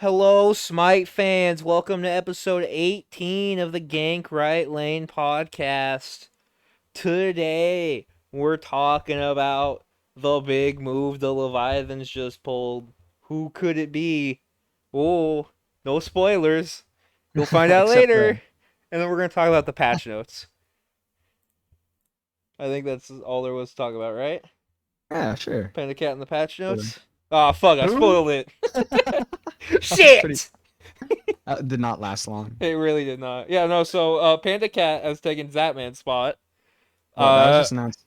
Hello, Smite fans. Welcome to episode 18 of the Gank Right Lane podcast. Today, we're talking about the big move the Leviathans just pulled. Who could it be? Oh, no spoilers. You'll find out Except later. And then we're going to talk about the patch notes. I think that's all there was to talk about, right? yeah, sure. Pandacat and the patch Sure. notes. Ah, fuck, I Who? spoiled it. That was pretty. Shit! That did not last long. It really did not. Yeah, no, so Panda Cat has taken Zapman's spot. Well, that was Uh just announced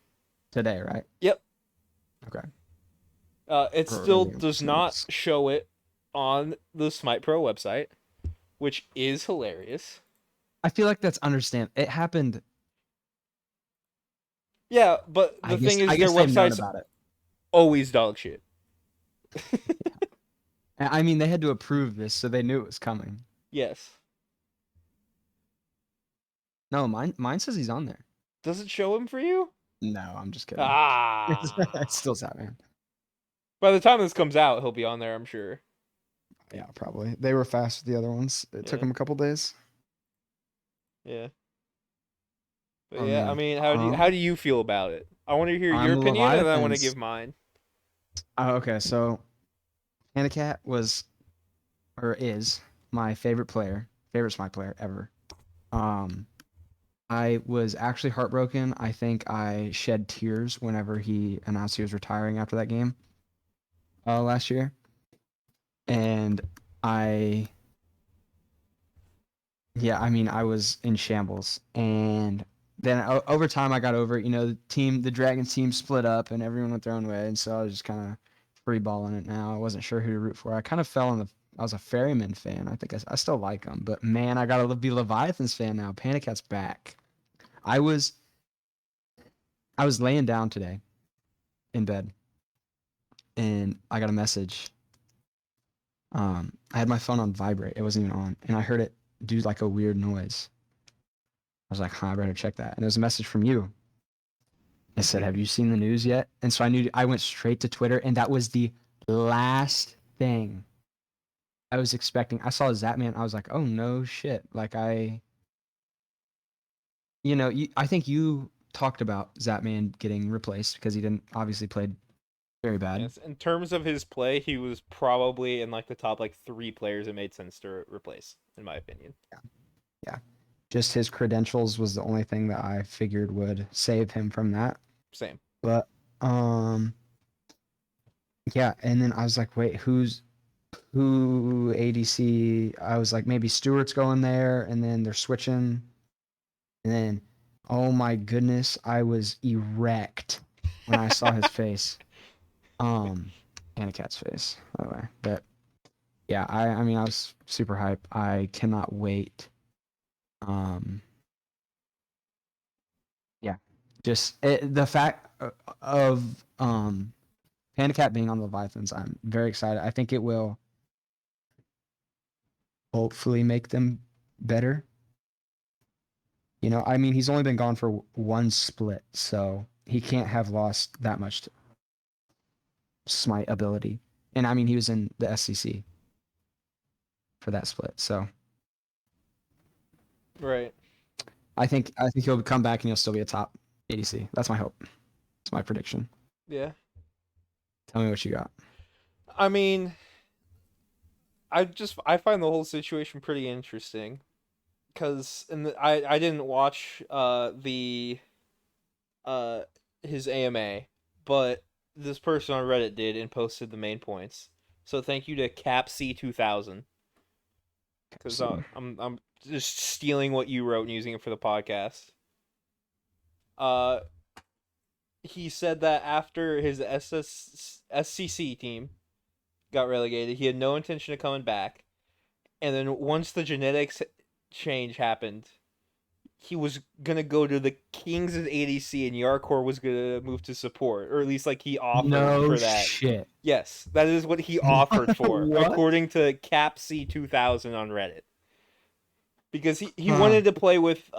today, right? yep. Okay. It still Early does not news. show it on the Smite Pro website, which is hilarious. I feel like that's understand. It happened. Yeah, but I the guess. thing is I their guess they've known website's about it. always dog shit. I mean, they had to approve this, so they knew it was coming. Yes. No, mine says he's on there. Does it show him for you? No, I'm just kidding. It's Ah. still Zapman. By the time this comes out, he'll be on there, I'm sure. Yeah, probably. They were fast with the other ones. It took Yeah. them a couple days. Yeah. But Oh yeah, I man. mean, how do you feel about it? I want to hear your I'm a opinion and then I want to give Leviathans. mine. Okay, so Pandacat was or is my favorite player, favorite Smite player ever. Um, I was actually heartbroken. I think I shed tears whenever he announced he was retiring after that game last year, and I, yeah, I mean, I was in shambles. And then over time, I got over it. The Dragons team split up, and everyone went their own way, and so I was just kind of free balling it now. I wasn't sure who to root for. I kind of fell in the. I was a Ferryman fan. I think I still like them, but man, I gotta be Leviathans fan now. Pandacat's back. I was I was laying down today in bed, and I got a message. I had my phone on vibrate. It wasn't even on, and I heard it do like a weird noise. I was like, "Huh, I better check that." And it was a message from you. It said, "Have you seen the news yet?" And so I went straight to Twitter, and that was the last thing I was expecting. I saw Zapman. I was like, "Oh no, shit!" Like I think you talked about Zapman getting replaced because he didn't obviously played very bad. Yes, in terms of his play, he was probably in like the top like three players it made sense to replace, in my opinion. Yeah, yeah. Just his credentials was the only thing that I figured would save him from that. Same. But um, yeah. And then I was like, wait, who ADC? I was like, maybe Stewart's going there, and then they're switching, and then oh my goodness, I was erect when I saw his face. Um, and a cat's face, by the way. But yeah, I mean, I was super hype. I cannot wait. Um, yeah, just the fact of Pandacat being on the Leviathans, I'm very excited. I think it will hopefully make them better. I mean, he's only been gone for one split, so he can't have lost that much smite ability. And I mean, he was in the SCC for that split, so Right. I think he'll come back and he'll still be a top ADC. That's my hope. That's my prediction. Yeah. Tell me what you got. I mean, I find the whole situation pretty interesting because I didn't watch the uh his AMA, but this person on Reddit did and posted the main points. So thank you to CapC2000 because See. I'm just stealing what you wrote and using it for the podcast. Uh, he said that after his SCC team got relegated, he had no intention of coming back. And then once the genetics change happened, he was gonna go to the Kings' ADC, and Yarkor was gonna move to support, or at least like he offered No for that. shit. Yes, that is what he offered for, What? according to CapC2000 on Reddit, because he Huh. wanted to play with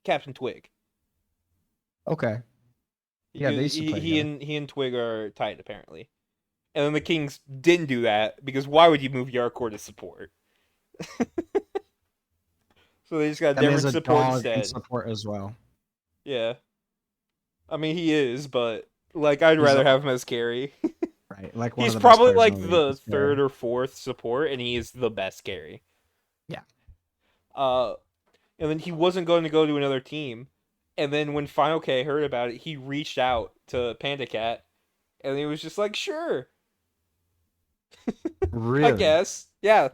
Captain Twig. Okay. Yeah, they Because used to he play he together. and he and Twig are tight apparently, And then the Kings didn't do that because why would you move Yarkor to support? So they just got a That man's different a support dog and instead. support as well. Yeah. I mean, he is, but like I'd He's rather a, have him as carry. right, like one of He's the best probably players in like the league. the He's fair. third or fourth support, and he is the best carry. Yeah. Uh, and then he wasn't going to go to another team. And then when Final K heard about it, he reached out to Pandacat, and he was just like, "Sure, I Really? guess, yeah."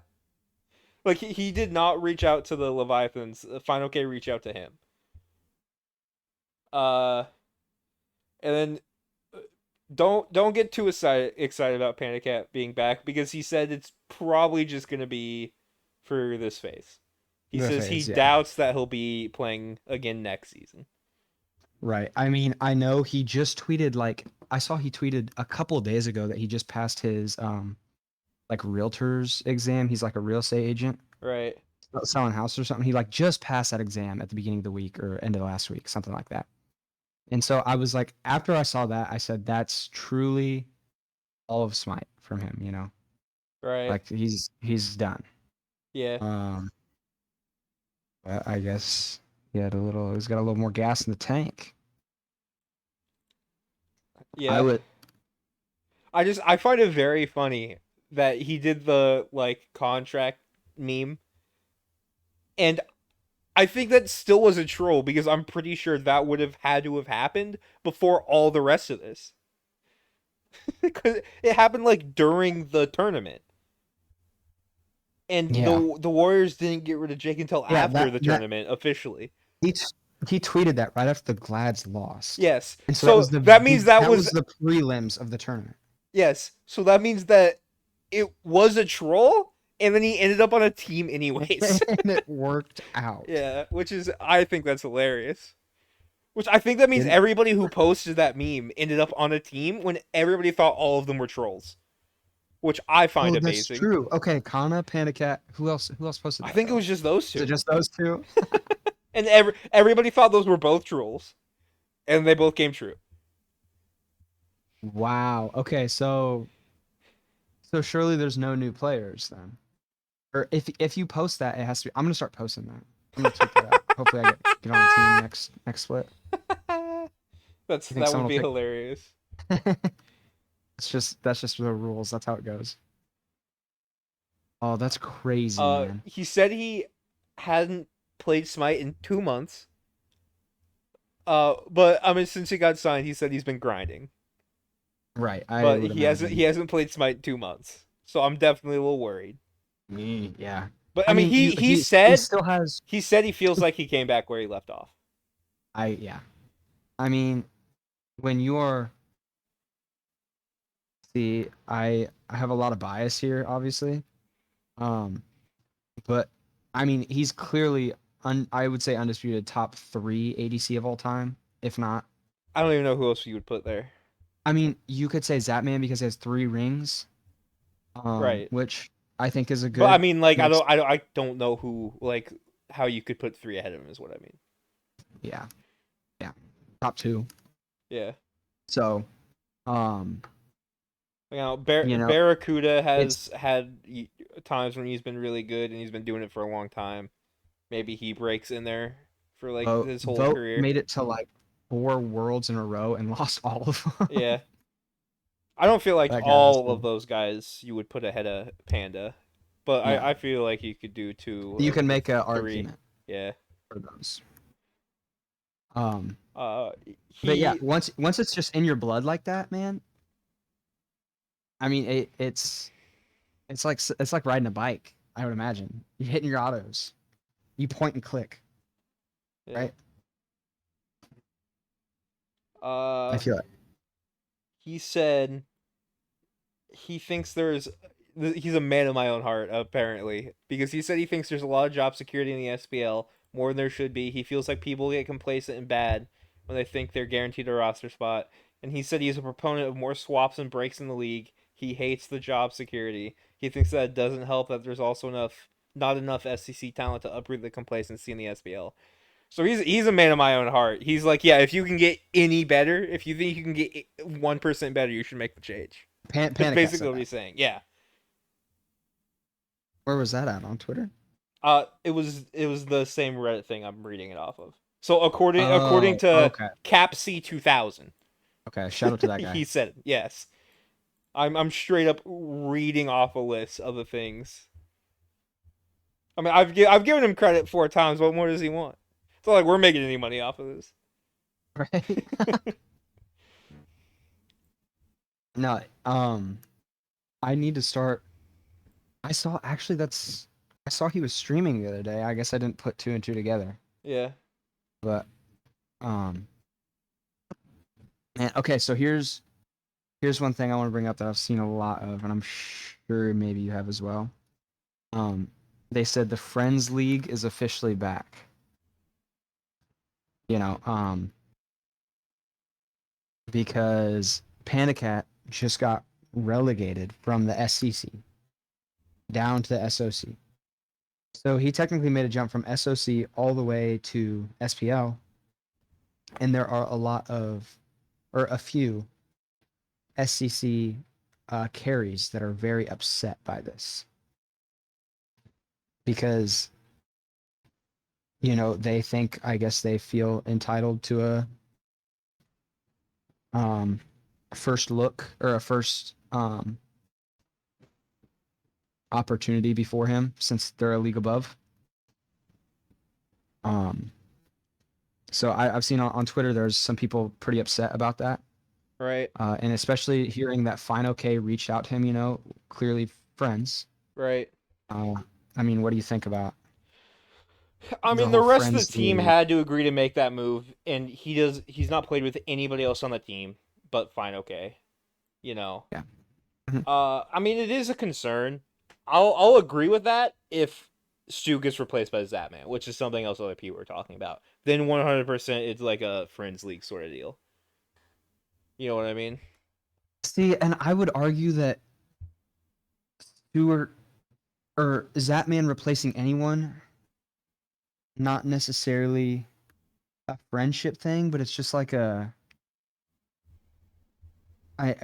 Like he did not reach out to the Leviathans. Final K reached out to him. Uh, and then don't get too excited about Pandacat being back because he said it's probably just gonna be for this phase. He The says he phase, yeah. doubts that he'll be playing again next season. Right. I mean, I know he just tweeted like I saw he tweeted a couple of days ago that he just passed his like realtor's exam. He's like a real estate agent Right. selling houses or something. He like just passed that exam at the beginning of the week or end of last week, something like that. And so I was like, after I saw that, I said, that's truly all of Smite from him, you know? Right. Like he's done. Yeah. Um, but I guess he's got a little more gas in the tank. I Yeah. would, I find it very funny that he did the like contract meme, and I think that still was a troll because I'm pretty sure that would have had to have happened before all the rest of this. Because it happened like during the tournament, and yeah, the Warriors didn't get rid of Jake until yeah, after the tournament officially. he, t- he tweeted that right after the Glads lost. Yes, And so so that means that that was was the prelims of the tournament. yes, so that means that it was a troll, and then he ended up on a team anyways. And it worked out. Yeah, which is I think that's hilarious. Which I think that means Didn't everybody who posted that meme ended up on a team when everybody thought all of them were trolls, which I find Oh, that's amazing. true. Okay, Kana, Pandacat. Who else posted I that think it though? was just those Is it two, just those two? and everybody thought those were both trolls, and they both came true. Wow. Okay, so surely there's no new players then. Or if you post that, it has to be. I'm gonna start posting that. I'm gonna tweet that out. Hopefully, get on the team next split. You think That would someone be will hilarious. pick? That's just the rules. That's how it goes. Oh, that's crazy, man. He said he hadn't played Smite in 2 months. But I mean, since he got signed, he said he's been grinding. Right. I But would he imagine. hasn't played Smite in 2 months, so I'm definitely a little worried. Yeah. But I I mean, mean, he still has. he said he feels like he came back where he left off. Yeah. I mean, when you're see, I have a lot of bias here, obviously. Um, but I mean, he's clearly I would say undisputed top 3 ADC of all time, if not. I don't even know who else you would put there. I mean, you could say Zapman because he has 3 rings, Right. which I think is a But I good mean, like, next. I don't know who, like, how you could put three ahead of him is what I mean. Yeah, yeah, top 2. Yeah. So, um, You know, you know, Barracuda it's has had times when he's been really good and he's been doing it for a long time. Maybe he breaks in there for like his whole Vote career. made it to like 4 worlds in a row and lost all of them. Yeah. I don't feel like That guy was all of cool. those guys you would put ahead of Panda, but No, I feel like you could do two you of can the make an three. argument Yeah. for those. Um, Uh, but yeah, he once it's just in your blood like that, man. I mean, it's like riding a bike. I would imagine you're hitting your autos. You point and click, yeah. right? I Uh, feel like. he said he thinks he's a man of my own heart apparently because he said he thinks there's a lot of job security in the SPL more than there should be. He feels like people get complacent and bad when they think they're guaranteed a roster spot. And he said he's a proponent of more swaps and breaks in the league. He hates the job security. He thinks that it doesn't help that there's also not enough SCC talent to uproot the complacency in the SPL. So he's a man of my own heart. He's like, yeah, if you can get any better, if you think you can get 1% better, you should make the change. That's Pandacat basically said what that. he's saying. Yeah. Where was that at on Twitter? It was the same Reddit thing I'm reading it off of. So according Oh, to okay. CapC2000, Okay. Shout out to that he guy. said it. Yes. I'm straight up reading off a list of the things. I mean, I've given him credit 4 times. What more does he want? It's not like we're making any money off of this. Right. No. I need to start. I saw actually that's. I saw he was streaming the other day. I guess I didn't put two and two together. Yeah. But um. And okay, so here's one thing I want to bring up that I've seen a lot of, and I'm sure maybe you have as well. Um, they said the Friends League is officially back. You know, because Pandacat just got relegated from the SCC down to the SOC. So he technically made a jump from SOC all the way to SPL, and there are a few SCC carries that are very upset by this because they think, I guess they feel entitled to a um first look or a first opportunity before him since they're a league above. Um so I've seen on Twitter there's some people pretty upset about that. Right. And especially hearing that Final K reached out to him, clearly friends. Right. Uh, I mean, what do you think about I the mean, the whole rest of the friends team league? had to agree to make that move, and he's not played with anybody else on the team, but fine, okay. You know. Yeah. Mhm. I mean, it is a concern. I'll agree with that if Stu gets replaced by Zapman, which is something else other people were talking about. Then 100% it's like a friends league sort of deal. You know what I mean? See, and I would argue that Stewart or is that man replacing anyone? Not necessarily a friendship thing, but it's just like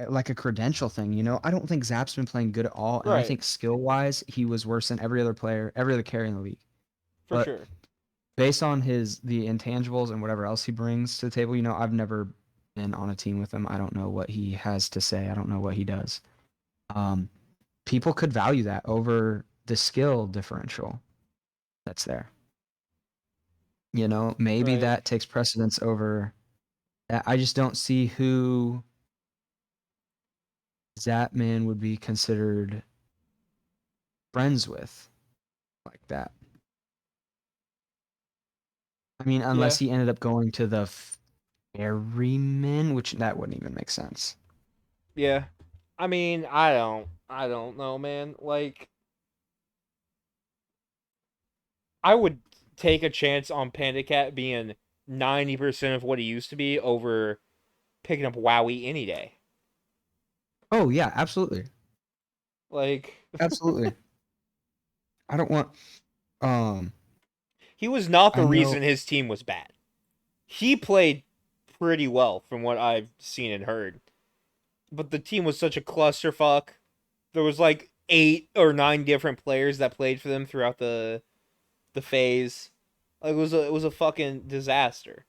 like a credential thing. I don't think Zap's been playing good at all, and I Right, think skill wise he was worse than every other player, every other carry in the league. for But sure. based on the intangibles and whatever else he brings to the table, I've never been on a team with him. I don't know what he has to say. I don't know what he does. Um, People could value that over the skill differential that's there. Maybe Right. that takes precedence over that. I just don't see who Zapman would be considered friends with like that. I mean, Yeah. unless he ended up going to the ferryman, which that wouldn't even make sense. Yeah. I mean, I don't know, man. Like I would take a chance on Pandacat being 90% of what he used to be over picking up Wowie any day. Oh yeah, absolutely, Like absolutely. I don't want. Um, he was not the I know. reason his team was bad. He played pretty well from what I've seen and heard. But the team was such a clusterfuck. There was like 8 or 9 different players that played for them throughout the phase. Like, it was a fucking disaster.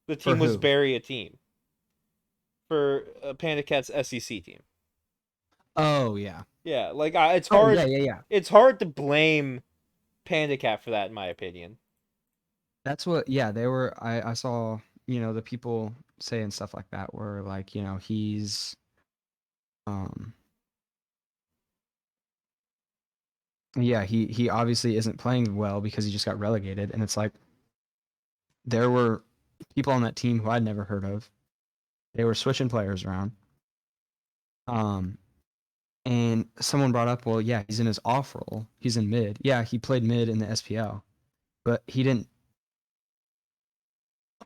The For team was who? barely a team for Panda Cat's SEC team. Oh yeah. Yeah, like it's Oh yeah, hard. yeah, yeah. It's hard to blame Panda Cat for that, in my opinion. That's what. Yeah, they were. I saw. The people saying stuff like that were like, he's um yeah, he obviously isn't playing well because he just got relegated, and it's like there were people on that team who I'd never heard of. They were switching players around. Um, and someone brought up, well, yeah, he's in his off role. He's in mid. Yeah, he played mid in the SPL, but he didn't.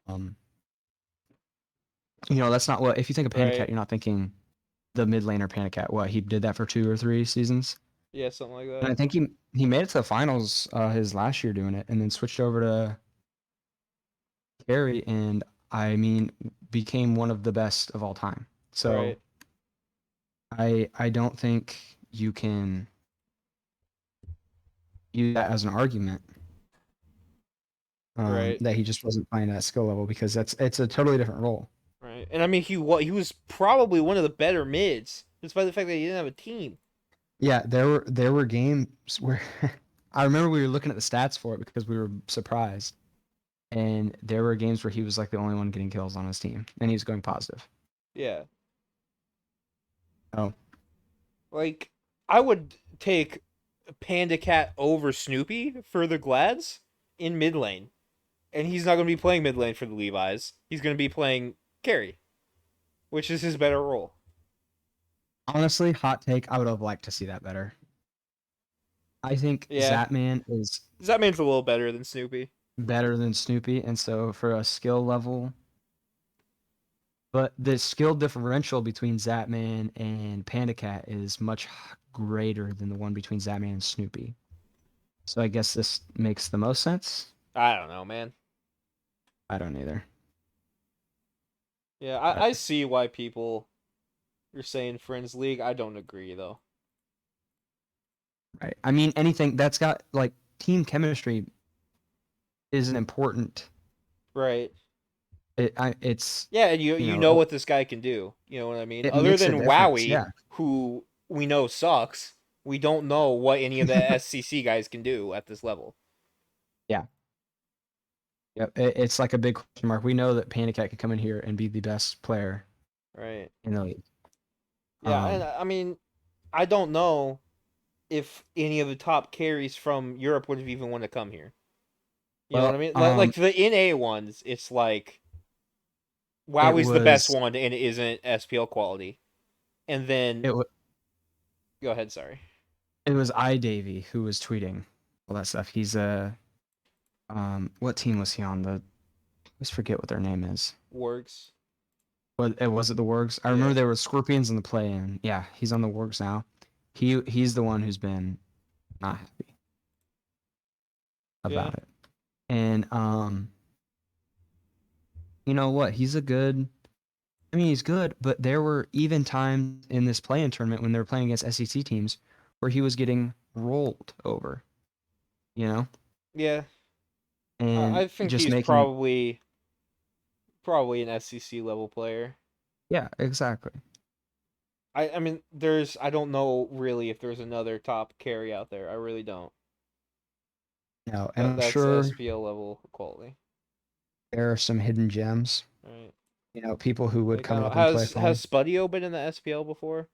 Um, that's not what. If you think of Pandacat, Right. you're not thinking the mid laner Pandacat. What he did that for 2 or 3 seasons, Yeah, something like and that. I think he made it to the finals his last year doing it, and then switched over to carry, and I mean became one of the best of all time. So Right. I don't think you can use that as an argument. Right. That he just wasn't playing at skill level because it's a totally different role. Right. And I mean, he was probably one of the better mids, despite the fact that he didn't have a team. Yeah, there were games where I remember we were looking at the stats for it because we were surprised, and there were games where he was like the only one getting kills on his team, and he was going positive. Yeah. Oh, Like, I would take Pandacat over Snoopy for the Glads in mid lane. And he's not going to be playing mid lane for the Levi's. He's going to be playing carry, which is his better role. honestly, hot take. I would have liked to see that better. I think Yeah. Zapman is Zapman's a little better than Snoopy. better than Snoopy, and so for a skill level, but the skill differential between Zapman and Pandacat is much greater than the one between Zapman and Snoopy. So I guess this makes the most sense. I don't know, man. I don't either. Yeah, But, I see why people are saying Friends League. I don't agree, though. right. I mean, anything that's got like team chemistry is an important. Right. It's Yeah, and you you know know what this guy can do. You know what I mean? it Other makes a than difference. Wowie, Yeah. who we know sucks, we don't know what any of the SCC guys can do at this level. Yeah. Yep. It's like a big question mark. We know that Pandacat could come in here and be the best player Right. in the league. Yeah, and I mean, I don't know if any of the top carries from Europe would have even want to come here. You know what I Well, mean? Like the NA ones, it's like it Wowie's the best was one and it isn't SPL quality. And then it was go ahead, sorry. it was iDavy who was tweeting all that stuff. He's what team was he on? I always forget what their name is. Works. Was it the Wargs? I Yeah. remember there were Scorpions in the play-in. Yeah, he's on the Wargs now. He's the one who's been not happy Yeah. about it. And you know what? He's good, but there were even times in this play-in tournament when they were playing against SEC teams where he was getting rolled over, you know? Yeah. And I think just he's making probably an SCC level player. yeah, exactly. I mean I don't know really if there's another top carry out there. I really don't. No, and I'm That's sure SPL level quality. there are some hidden gems, Right. people who would Like I come don't know. up and play for Has him. Spudio been in the SPL before?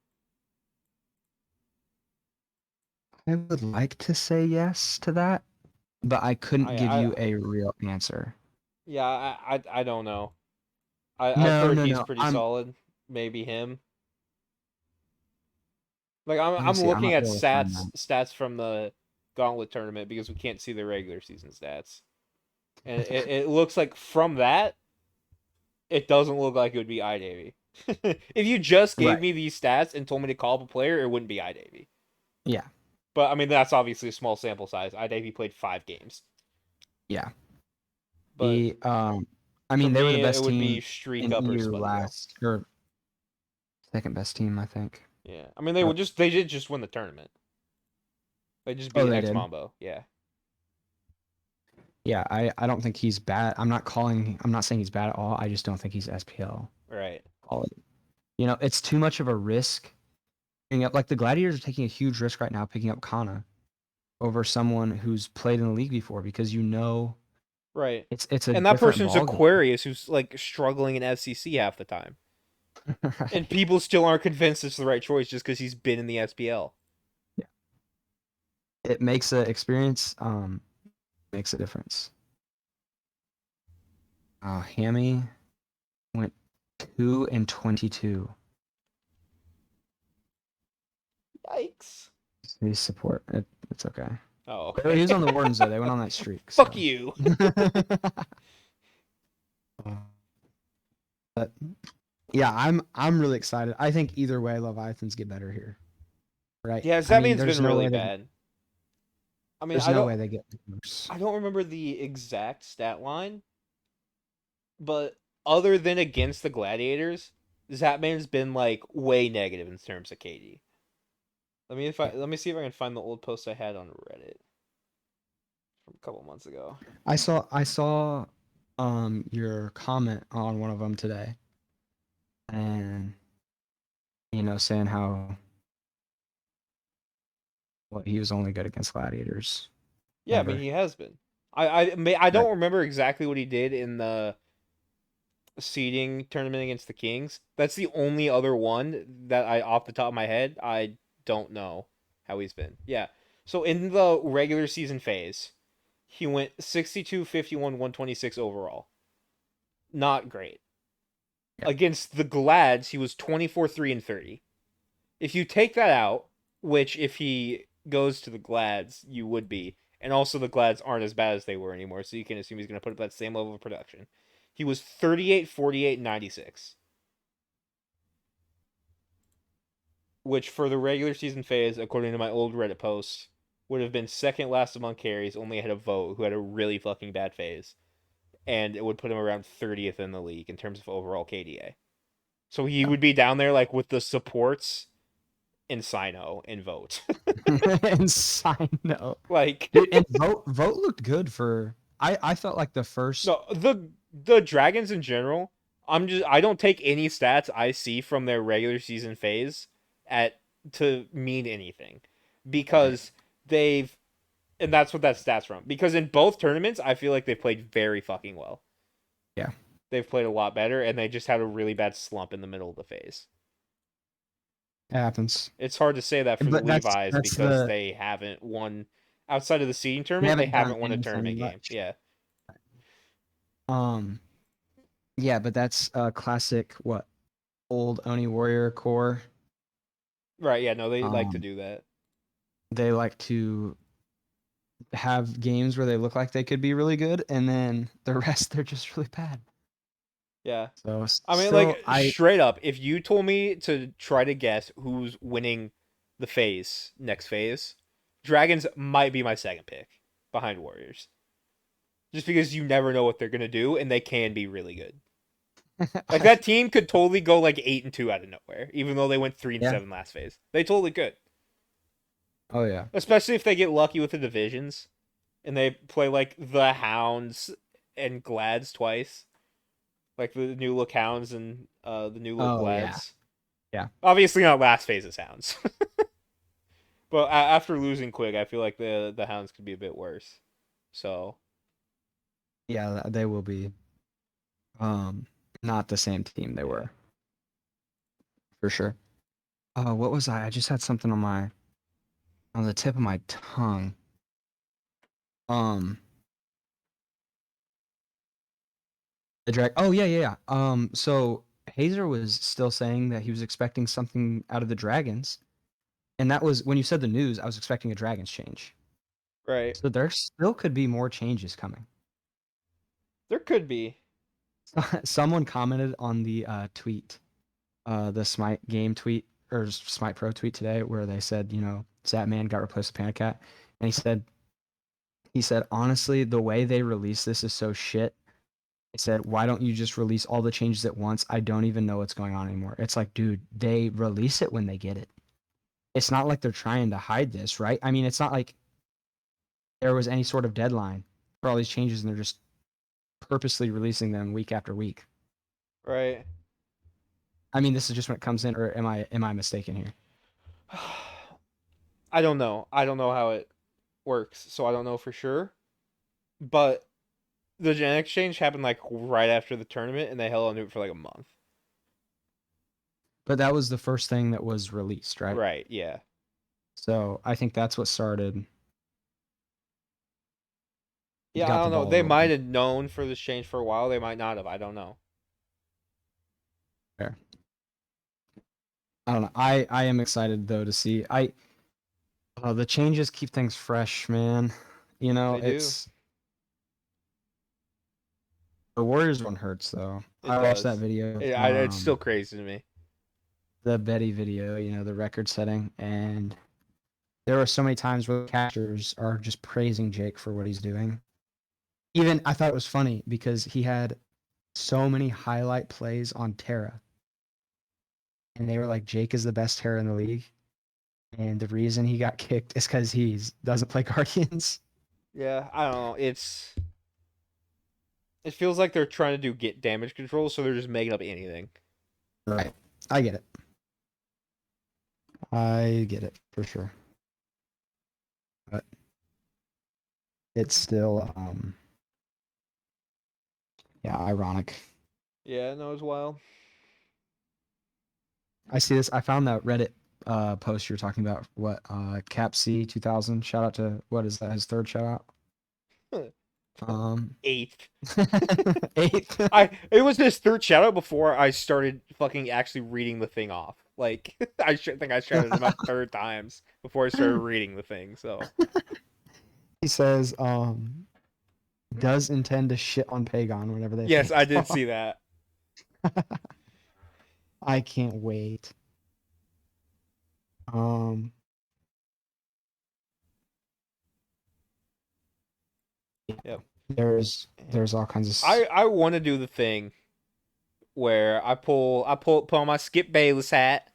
I would like to say yes to that, but I couldn't give I you a real answer. yeah, I don't know. I've No, heard no, he's no. pretty solid. Maybe him. Like Let me I'm see. I'm looking not at able to find that. stats from the Gauntlet tournament because we can't see the regular season stats. And it looks like from that, it doesn't look like it would be iDavy. If you just gave Right. me these stats and told me to call up a player, it wouldn't be iDavy. Yeah. But I mean that's obviously a small sample size. iDavy played 5 games. Yeah. But I for mean, they were the me it best would be team Streak in Up or EU Spudio. last, or second best team, I think. Yeah. I mean Uh, they did just win the tournament. They just oh, beat they X did. Mambo. Yeah. Yeah, I don't think he's bad. I'm not saying he's bad at all. I just don't think he's SPL Right. quality. It's too much of a risk. Picking up like the Gladiators are taking a huge risk right now picking up Kana over someone who's played in the league before because Right. it's a And that different person's ballgame. Aquarius who's like struggling in FCC half the time. And Right. people still aren't convinced it's the right choice just because he's been in the SPL. Yeah. It makes a experience makes a difference. Hammy went 2-22. Yikes. His support. It's okay. Oh, He okay. was on the Wardens though. They went on that streak. Fuck So. you. But yeah, I'm really excited. I think either way, Leviathans get better here. Right? Yeah, I mean, Zapman's been really bad. I mean, there's no way they get worse. I don't remember the exact stat line, but other than against the Gladiators, Zapman's been like way negative in terms of KD. Let me see if I can find the old post I had on Reddit from a couple months ago. I saw your comment on one of them today, and saying how he was only good against gladiators Yeah, I mean ever. he has been. I Right. don't remember exactly what he did in the seeding tournament against the Kings. That's the only other one that I, off the top of my head, I don't know how he's been. Yeah. So in the regular season phase, he went 62, 51, 126 overall. Not great. Yeah. Against the Glads, he was 24, 3, and 30. If you take that out, which if he goes to the Glads, you would be, and also the Glads aren't as bad as they were anymore, so you can assume he's going to put up that same level of production. He was 38, 48, 96, which for the regular season phase, according to my old Reddit posts, would have been second last among carries, only ahead of Vote, who had a really fucking bad phase, and it would put him around 30th in the league in terms of overall KDA. So he would be down there like with the supports in Sino and Vote. And sign no. Like Dude, and vote looked good for I felt like the first. no, the Dragons in general, I don't take any stats I see from their regular season phase at to mean anything Right. because they've and that's what that stats from. Because in both tournaments, I feel like they've played very fucking well. Yeah. They've played a lot better, and they just had a really bad slump in the middle of the phase. It happens. It's hard to say that for the But that's Levi's that's because the they haven't won outside of the seeding they tournament. They haven't done haven't won a tournament anything game. much. Yeah, Um yeah, but that's classic what old Oni Warrior core. right. Yeah, no, they like to Um do that. they like to have games where they look like they could be really good, and then the rest they're just really bad. Yeah. So I mean, like still, I straight up, if you told me to try to guess who's winning the phase next phase, Dragons might be my second pick behind Warriors, just because you never know what they're gonna do, and they can be really good. Like I that team could totally go like 8-2 out of nowhere, even though they went three and yeah. seven last phase. They totally could, Oh yeah. especially if they get lucky with the divisions and they play like the Hounds and Glads twice, like the new look Hounds and the new look Oh yeah. Glads. Yeah. Obviously not last phase's Hounds, but after losing Quig, I feel like the Hounds could be a bit worse. So Yeah, they will be not the same team they yeah, were for sure. What was I? I just had something on the tip of my tongue. Um the drag Oh yeah, yeah, yeah. So Hazer was still saying that he was expecting something out of the Dragons. And that was when you said the news, I was expecting a Dragons change. right. So there still could be more changes coming. There could be. Someone commented on the tweet, the Smite game tweet or Smite Pro tweet today, where they said, Zapman got replaced with Pandacat, and he said honestly, the way they release this is so shit. He said, why don't you just release all the changes at once? I don't even know what's going on anymore. It's like, dude, they release it when they get it. It's not like they're trying to hide this, right? I mean, it's not like there was any sort of deadline for all these changes, and they're just purposely releasing them week after week. Right. I mean, this is just when it comes in, or am I mistaken here? I don't know. I don't know how it works, so I don't know for sure. But the Gen Exchange happened like right after the tournament, and they held on to it for like a month. But that was the first thing that was released, right? Right? Yeah. So I think that's what Yeah. I got the don't know. ball They might rolling have known for this change for a while. They might not have. I don't know. there. I don't know. I am excited though to see. The changes keep things fresh, man. They do. It's the Warriors one hurts though. It I watched that does. video of It's still crazy to me. the Betty video, the record setting, and there were so many times where the casters are just praising Jake for what he's doing. Even I thought it was funny because he had so many highlight plays on Terra. and they were like, Jake is the best hair in the league, and the reason he got kicked is because he doesn't play Guardians. Yeah, I don't know. It feels like they're trying to do get damage control, so they're just making up anything. Right. I get it. I get it for sure. But it's still yeah, ironic. Yeah, no, it's wild. I see this. I found that Reddit post you were talking about. What Cap C 2000? Shout out to, what is that? His third shout out. Eighth. Eighth. It was his third shadow before I started fucking actually reading the thing off. Like I should think I shouted it about third times before I started reading the thing. So He says does intend to shit on Pagon whenever they yes, I face did off. see that. I can't wait. Yep. There's all kinds of I want to do the thing where put on my Skip Bayless hat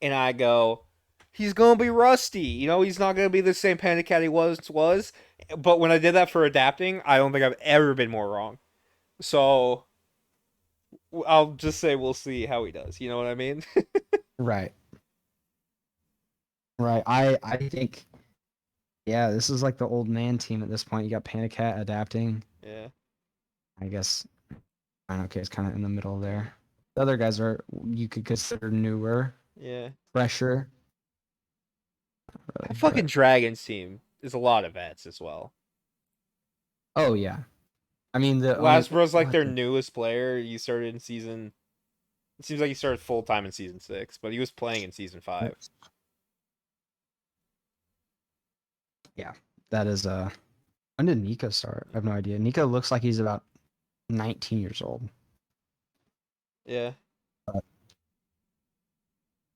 and I go, he's gonna be rusty. You know, he's not gonna be the same Pandacat he was. But when I did that for adapting, I don't think I've ever been more wrong. So I'll just say we'll see how he does. You know what I mean? right. Right. I think, yeah, this is like the old man team at this point. You got Pandacat adapting. Yeah. I guess okay, it's kind of in the middle there. The other guys are, you could consider newer, Yeah. fresher. That Really, fucking but Dragons team is a lot of vets as well. oh yeah, I mean the only Lasbro's like what their the, newest player. He started in season. It seems like he started full time in season 6, but he was playing in season 5. yeah, that is when did Nico start? I have no idea. Nico looks like he's about 19 years old. Yeah. But,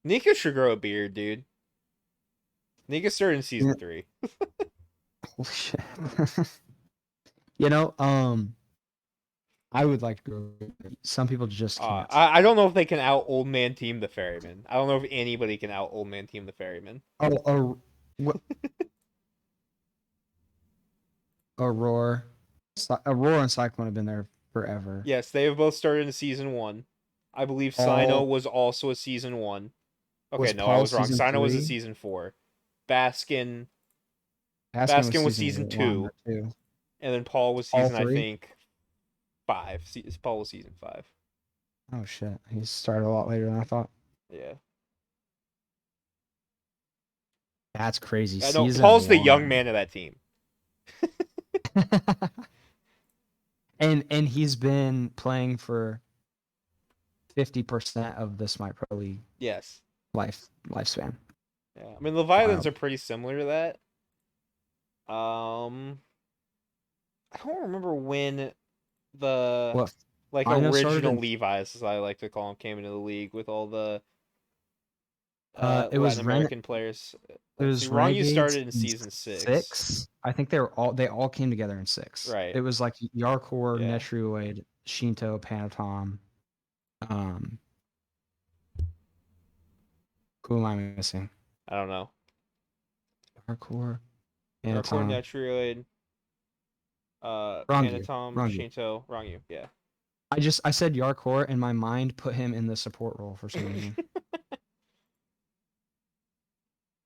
Nika should grow a beard, dude. Nika started in season 3. holy shit. You know, I would like to grow. Some people just can't. I don't know if they can out old man team the ferryman. I don't know if anybody can out old man team the ferryman. Oh, what? Aurora, Aurora and Cyclone have been there forever. Yes, they have both started in season 1. I believe Sino All was also a season 1. Okay, was no, I Paul was wrong. season Sino was a 3. season 4. Baskin Askin was Baskin was season season 1 or 2, 2. and then Paul was All season I 3. think 5. Paul was season 5. Oh shit, he started a lot later than I thought. Yeah. That's crazy. I know Season Paul's the young 1. man of that team. And he's been playing for 50% of the Smite Pro League Yes. lifespan. Yeah. I mean, Leviathans Wild. are pretty similar to that. I don't remember when the What like Fino started original in Levi's, as I like to call them, came into the league with all the it Latin was American players. it Let's see. was Wrong, you Renegades started in in season 6. 6. I think they all came together in 6. Right. It was like Yarkor, Yeah. Netrioid, Shinto, Panatom. Um, who am I missing? I don't know. Yarkor, Narcor, Panatom, Netrioid, Rangyu, Panatom, Rangyu. Shinto, Wrong, yeah. I said Yarkor and my mind put him in the support role for some reason.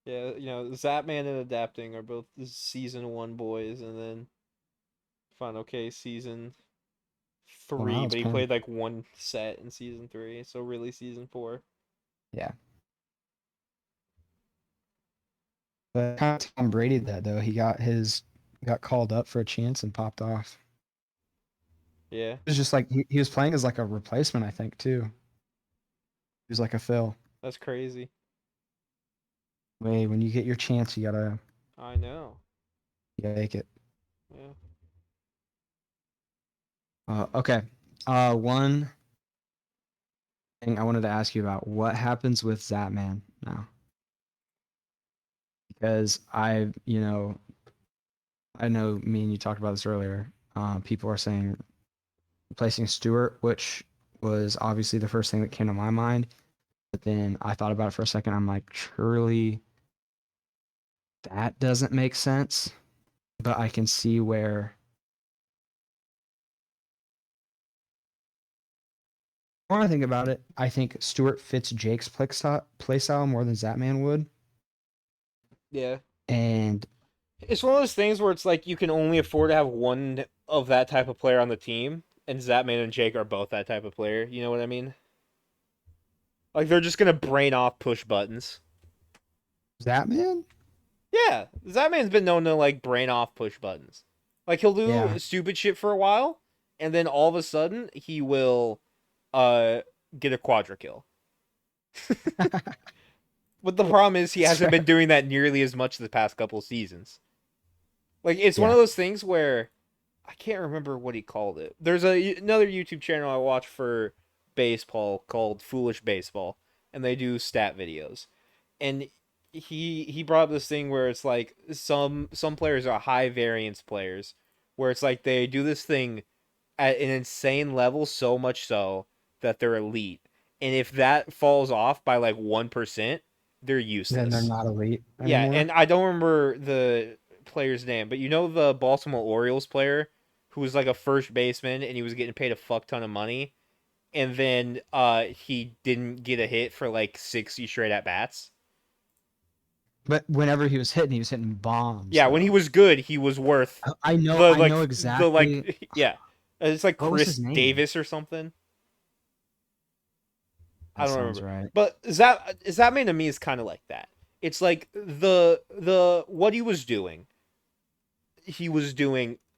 Yeah, Zapman and Adapting are both the season 1 boys, and then Final K season Well, now 3, it's but he Pan. played like one set in season 3, so really season 4. Yeah. But kind of Tom Brady that though. He got called up for a chance and popped off. Yeah, It was just like he was playing as like a replacement, I think, too. He was like a fill. that's crazy. Wait, when you get your chance, I know. you gotta make it. Yeah. Okay. One thing I wanted to ask you about: what happens with Zapman now? Because I know me and you talked about this earlier. People are saying replacing Stewart, which was obviously the first thing that came to my mind. But then I thought about it for a second. I'm like, surely that doesn't make sense. But I can see where. When I think about it, I think Stewart fits Jake's play style more than Zapman would. Yeah. And It's one of those things where it's like you can only afford to have one of that type of player on the team, and Zapman and Jake are both that type of player. You know what I mean? Like they're just gonna brain off push buttons. Zapman? Yeah, Zapman's been known to like brain off push buttons. Like he'll Yeah. do stupid shit for a while, and then all of a sudden he will uh get a quadra kill. But the problem is he That's hasn't been fair. doing that nearly as much the past couple seasons. Like it's one of Yeah. those things where I can't remember what he called it. There's another YouTube channel I watch for baseball called Foolish Baseball, and they do stat videos. And he brought up this thing where it's like some players are high variance players, where it's like they do this thing at an insane level, so much so that they're elite. And if that falls off by like 1%, they're Then they're useless. not elite Yeah, anymore. and I don't remember the player's name, but you know the Baltimore Orioles player who was like a first baseman and he was getting paid a fuck ton of money, and then he didn't get a hit for like 60 straight at bats. But whenever he was hitting bombs Yeah, when he though. was good, he was worth I know the exactly. like yeah. It's like What was Chris his name? Davis or something. I That don't sounds remember. right. But Zapman to me is kind of like that. It's like the what he was doing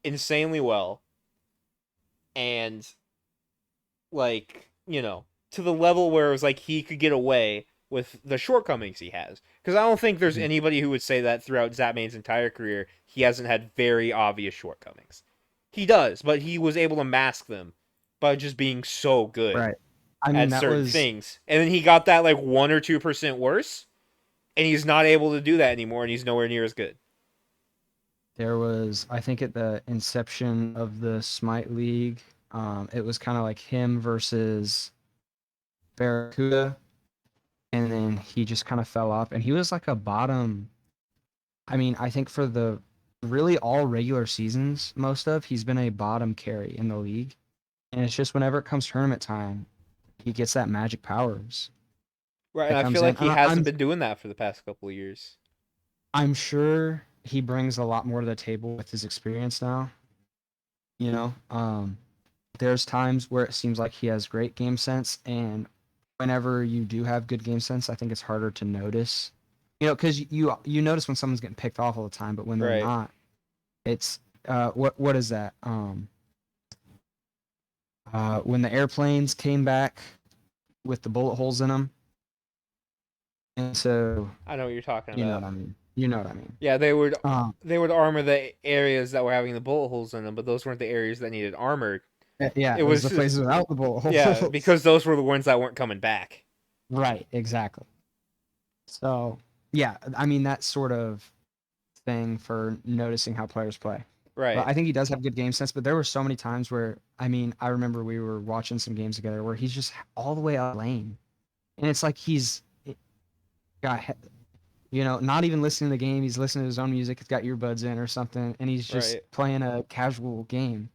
insanely well, and like to the level where it was like he could get away with the shortcomings he has. Because I don't think there's Mhm. anybody who would say that throughout Zapman's entire career he hasn't had very obvious shortcomings. He does, but he was able to mask them by just being so good Right. I mean, at that certain was things. And then he got that like 1 or 2% worse, and he's not able to do that anymore, and he's nowhere near as good. there was I think at the inception of the Smite League, it was kind of like him versus Barracuda, and then he just kind of fell off, and he was like a bottom. I mean, I think for the really all regular seasons, most of he's been a bottom carry in the league, and it's just whenever it comes tournament time, he gets that magic powers Right, and that I feel comes in. like he And hasn't been doing that for the past couple of years. I'm sure he brings a lot more to the table with his experience now. You know, there's times where it seems like he has great game sense, and whenever you do have good game sense, I think it's harder to notice. You know, because you notice when someone's getting picked off all the time, but when they're Right. not, it's what is that? When the airplanes came back with the bullet holes in them, and so I know what you're talking you know about. what I mean. You know what I mean. Yeah, Um, they would armor the areas that were having the bullet holes in them, but those weren't the areas that needed armored. yeah, It it was was the just places without the bullet yeah, holes. because those were the ones that weren't coming back. Right, exactly. So yeah, I mean that sort of thing for noticing how players play. But Right. I think he does have good game sense. But there were so many times where I mean I remember we were watching some games together where he's just all the way out lane, and it's like he's got not even listening to the game. He's listening to his own music. He's got earbuds in or something, and he's just Right. playing a casual game,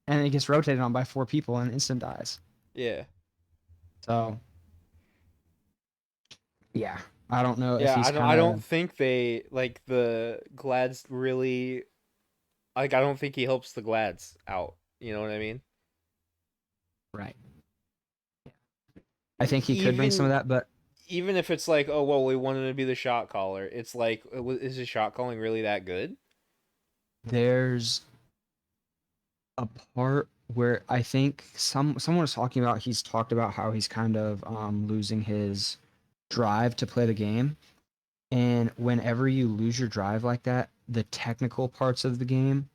and he gets rotated on by four people and instant dies. Yeah. So yeah, I don't know if Yeah, he's I kind don't of think they like the Glads really like I don't think he helps the Glads out. You know what I mean? right. I think he could bring some Even of that, but even if it's like, oh well, we wanted to be the shot caller. It's like, is his shot calling really that good? there's a part where I think someone was talking about he's talked about how he's kind of losing his drive to play the game. And whenever you lose your drive like that, the technical parts of the game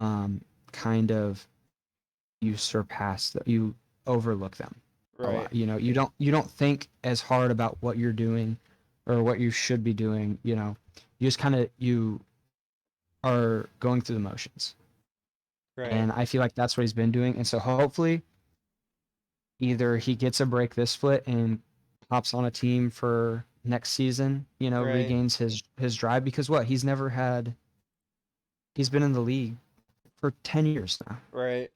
um kind of you overlook them a Right. lot. You don't think as hard about what you're doing or what you should be doing, You just kind of you are going through the motions. Right. And I feel like that's what he's been doing. And so hopefully either he gets a break this split and hops on a team for next season, Right. regains his drive because he's never had. He's been in the league for 10 years now. Right.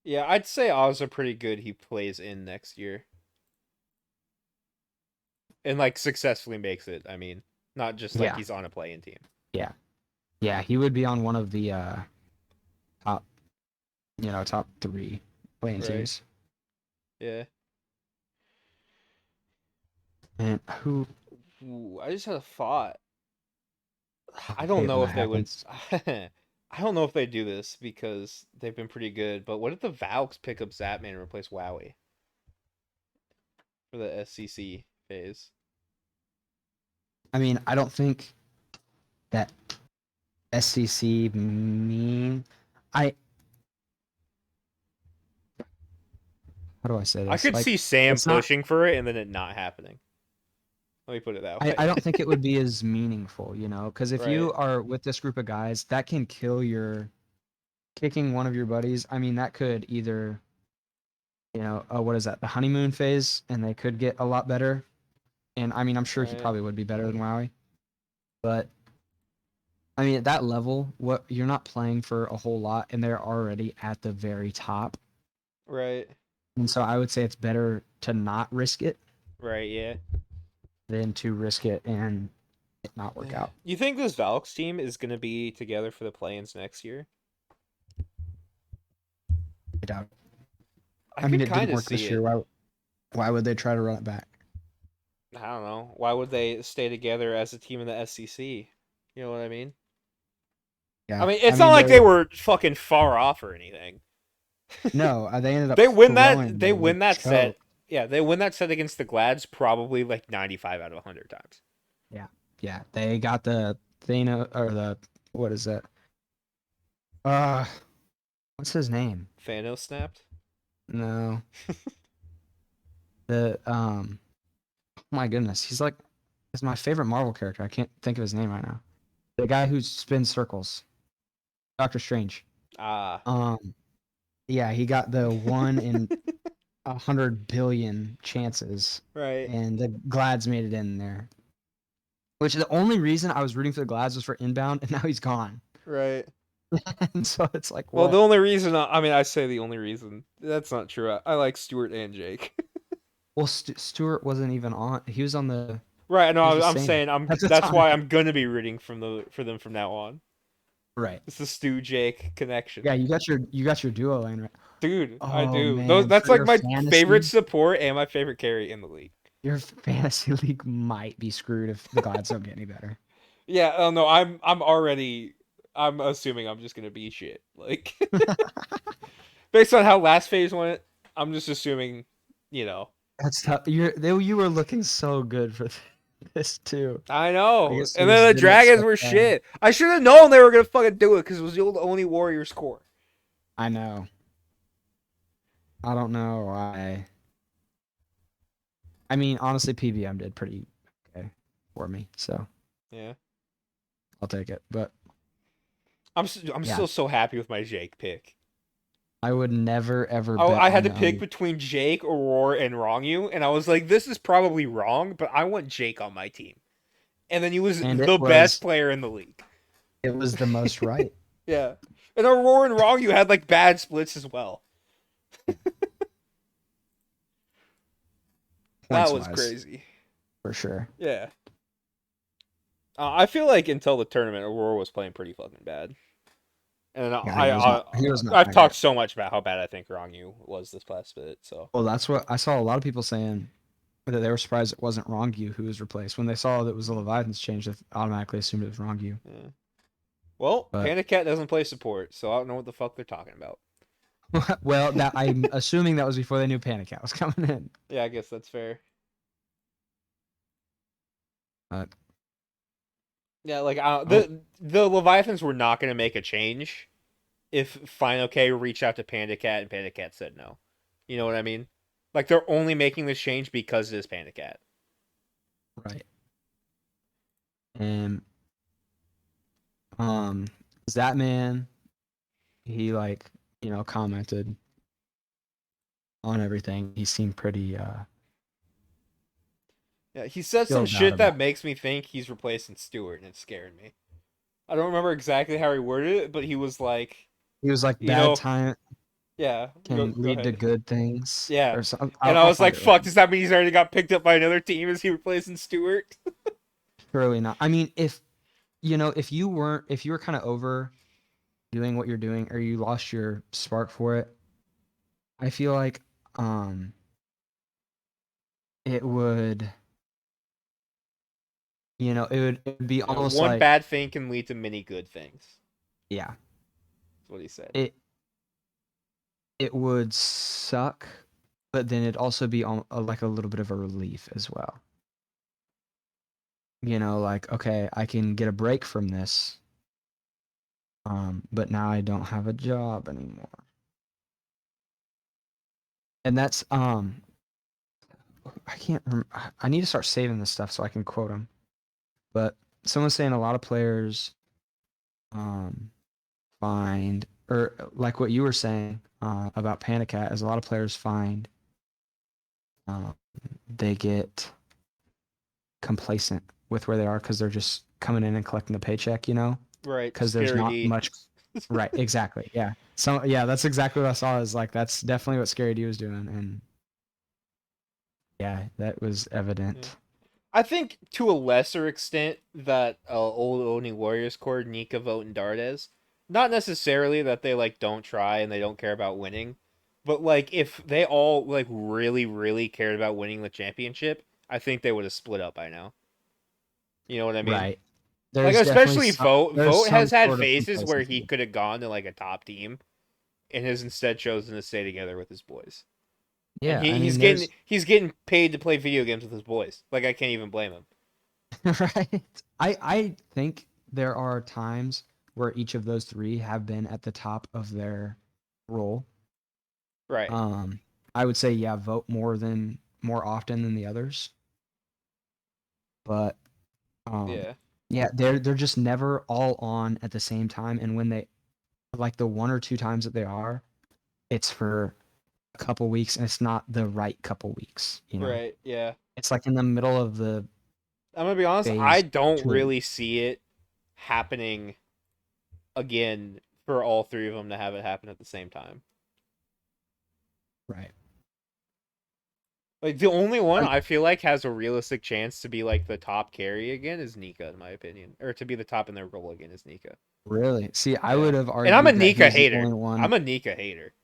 Yeah, I'd say odds are pretty good he plays in next year. And like successfully makes it. I mean, not just like Yeah, he's on a playing team. yeah, yeah. He would be on one of the top, top 3 playing Right. teams. Yeah. And who? Ooh, I just had a thought. I I don't hate when know that if they would. happens. I don't know if they do this because they've been pretty good. But what if the Valks pick up Zapman and replace Wowie for the SCC phase? I mean, I don't think that SCC mean. I How do I say I this? could Like, see Sam it's not. pushing for it and then it not happening. Let me put it that I way. don't think it would be as meaningful, because if Right. you are with this group of guys, that can kill your kicking one of your buddies. I mean, that could either, what is that? The honeymoon phase, and they could get a lot better. And I mean, I'm sure he Right. probably would be better than Wowie, but I mean, at that level, what you're not playing for a whole lot, and they're already at the very top. Right. And so I would say it's better to not risk it Right. Yeah. than to risk it and it not work out. You think this Valks team is gonna be together for the play-ins next year? I doubt it. I I mean, could it didn't kind of work see this year. it. Why would they try to run it back? I don't know. Why would they stay together as a team in the SCC? You know what I mean? I Yeah, mean, I it's not mean like they were fucking far off or anything. no, they ended up They win that. throwing They the win that set. choke. Yeah, they win that set against the Glads probably like 95 out of 100 times. Yeah, yeah, they got the Thano or the what is that? Uh, what's his name? Thanos snapped. No, the oh my goodness, he's my favorite Marvel character. I can't think of his name right now. The guy who spins circles, Doctor Strange. Ah, Um, yeah, he got the 1 in 100 billion chances, right, and the Glads made it in there. Which the only reason I was rooting for the Glads was for inbound, and now he's gone. right. And so it's like, Well, the what? only reason I mean, I say the only reason that's not true. I like Stuart and Jake. Well, Stewart wasn't even on. He was on the. Right. He was No, the I'm same saying at the that's time. why I'm gonna be rooting for them from now on. Right. It's the Stu Jake connection. Yeah, you got your duo lane right. Dude, I Oh do. Those man, that's for like your my favorite fantasy, support and my favorite carry in the league. your fantasy league might be screwed if the Glads don't get any better. Yeah, oh no, I'm already I'm assuming I'm just gonna be shit. Like based on how last phase went, I'm just assuming, you know. That's tough. You were looking so good for this too. I I know. guess And then things the didn't dragons expect were that. shit. I should have known they were gonna fucking do it because it was the only Warriors core. I know. I don't know why. I mean, honestly, PVM did pretty okay for me, so Yeah. I'll take it. But I'm yeah, still so happy with my Jake pick. I would never ever Oh, bet I had on to the pick under. between Jake, Aurora, and Rongyu, and I was like, this is probably wrong, but I want Jake on my team. And then he was And the best player in the league. it was the most right. Yeah. And Aurora and Rongyu had like bad splits as well. That Points was wise, crazy. for sure. Yeah. I feel like until the tournament, Aurora was playing pretty fucking bad. And Yeah, he was not I've that talked great. so much about how bad I think Rongyu was this past bit. So Well, that's what I saw a lot of people saying that they were surprised it wasn't Rongyu who was replaced. When they saw that it was the Leviathans change, they automatically assumed it was Rongyu. yeah. Well, But Pandacat doesn't play support, so I don't know what the fuck they're talking about. well, that I'm assuming that was before they knew Pandacat was coming in. Yeah, I guess that's fair. But Yeah, like oh, the Leviathans were not going to make a change if Final K reached out to Pandacat and Pandacat said no. You know what I mean? Like they're only making this change because it is Pandacat. right. And um, Zapman, he commented on everything. He seemed pretty Yeah, he said some Feel bad shit that about. makes me think he's replacing Stewart, and it scared me. I don't remember exactly how he worded it, but he was like, He was like you bad know, time yeah, can go lead to ahead. good things Yeah. or something. And I'll, I I'll was find like, it real fuck, quick. does that mean he's already got picked up by another team? Is he replacing Stewart? Surely not. I mean, if if you weren't, if you were kind of over doing what you're doing, or you lost your spark for it, I feel like it would, it would be almost One like, bad thing can lead to many good things. yeah, That's what he said. it it would suck, but then it'd also be like a little bit of a relief as well. Like, okay, I can get a break from this, but now I don't have a job anymore. And that's I can't remember. I need to start saving this stuff so I can quote them. But someone's saying a lot of players um find, or like what you were saying about Pandacat, is a lot of players find um they get complacent with where they are because they're just coming in and collecting the paycheck, Right, because there's Scary not D. much. Right, exactly. Yeah. So yeah, that's exactly what I saw. Is like that's definitely what Scary D was doing, and yeah, that was Yeah. evident. I think to a lesser extent that old Oni Warriors core, Nika, Vote, and Dardes, not necessarily that they like don't try and they don't care about winning, but like if they all like really, really cared about winning the championship, I think they would have split up by now. You know what I mean? Right. Like There's definitely especially some. Vote. There's Vote some has had sort of phases where he complacency. could have gone to like a top team and has instead chosen to stay together with his boys. And Yeah, he, I he's mean, getting there's he's getting paid to play video games with his boys. Like I can't even blame him. right. I think there are times where each of those three have been at the top of their role. Right. Um, I would say yeah, vote more often than the others, but um, Yeah. yeah, they're just never all on at the same time, and when they, like, the one or two times that they are, it's for a couple weeks, and it's not the right couple weeks. Right. Yeah. It's like in the middle of the I'm gonna be honest. I phase don't two. really see it happening again for all three of them to have it happen at the same time. Right. Like the only one Um, I feel like has a realistic chance to be like the top carry again is Nika, in my opinion, or to be the top in their role again is Nika. Really? See, I Yeah. would have And I'm a argued that he Nika was the hater. only one. I'm a Nika hater.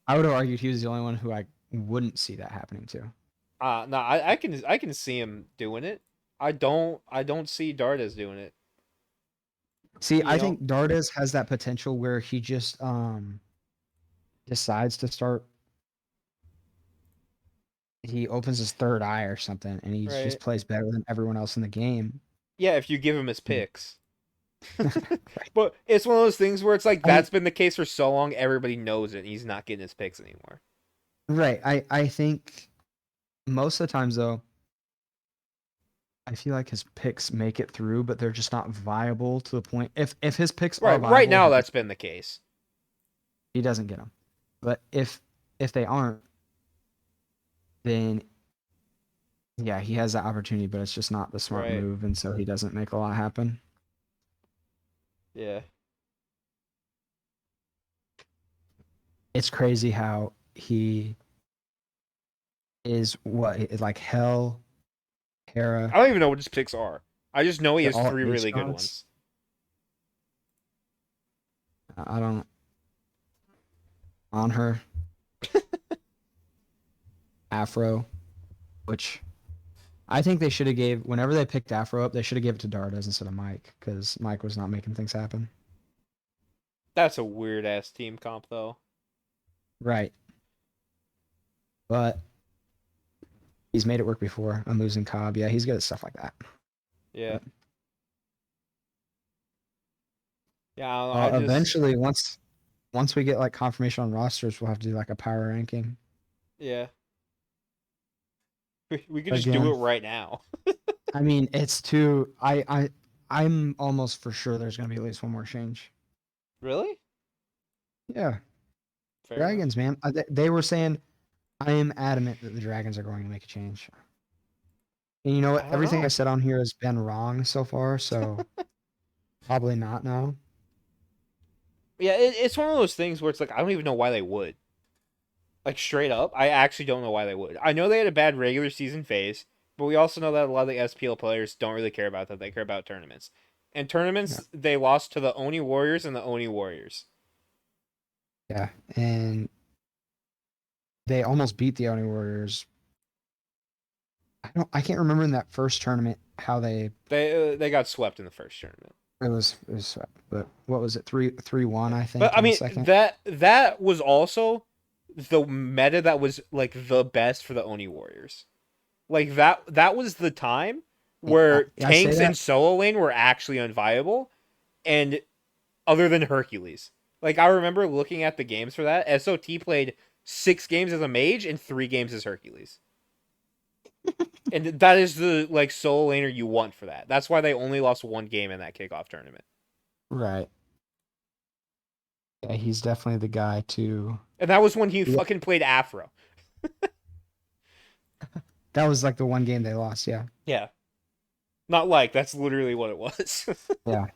I would have argued he was the only one who I wouldn't see that happening to. No, I can see him doing it. I don't see Dardas doing it. See, You I know? think Dardes has that potential where he just decides to start. He opens his third eye or something, and he just Right. plays better than everyone else in the game. Yeah, if you give him his picks. Right. But it's one of those things where it's like I that's been the case for so long, everybody knows it, and he's not getting his picks anymore. right. I think most of the times though, I feel like his picks make it through, but they're just not viable to the point. If his picks are Right viable, now that's been the case. he doesn't get them. But if they aren't, then yeah, he has that opportunity, but it's just not the smart Right. move, and so he doesn't make a lot happen. Yeah. It's crazy how he is like Hell, Hera, I don't even know what his picks are. I just know he they're has all three H really good gods. ones. I don't on her Afro, which I think they should have gave whenever they picked Afro up, they should have gave it to Dardas instead of Mike because Mike was not making things happen. That's a weird ass team comp though. Right, but he's made it work before. I'm losing Cobb. Yeah, he's good at stuff like that. Yeah. But, Yeah, I don't know. I just eventually, once we get like confirmation on rosters, we'll have to do like a power ranking yeah. We could just do again. it right now. I mean, it's too. I'm almost for sure there's gonna be at least one more change. Really? Yeah, Fair enough. Dragons, man. They were saying I am adamant that the Dragons are going to make a change. And you know I what? don't Everything I know. said on here has been wrong so far, so probably not now. Yeah, it's one of those things where it's like I don't even know why they would. Like straight up, I actually don't know why they would. I know they had a bad regular season phase, but we also know that a lot of the SPL players don't really care about that. They care about tournaments. And Yeah. tournaments, they lost to the Oni Warriors and the Oni Warriors. Yeah. And they almost beat the Oni Warriors. I can't remember in that first tournament how They got swept in the first tournament. it was, but what was it? 3-1, Yeah. I But think, I in the mean second. that was also the meta that was like the best for the Oni Warriors. Like that was the time Yeah, where I say tanks and that. solo lane were actually unviable, and other than Hercules. Like I remember looking at the games for that. SOT played 6 games as a mage and 3 games as Hercules. And that is the like solo laner you want for that. That's why they only lost 1 game in that kickoff tournament. Right. Yeah, he's definitely the guy to. And that was when he Yeah, fucking played Afro. that was like the one game they lost. Yeah. Yeah. Not like that's literally what it was. Yeah.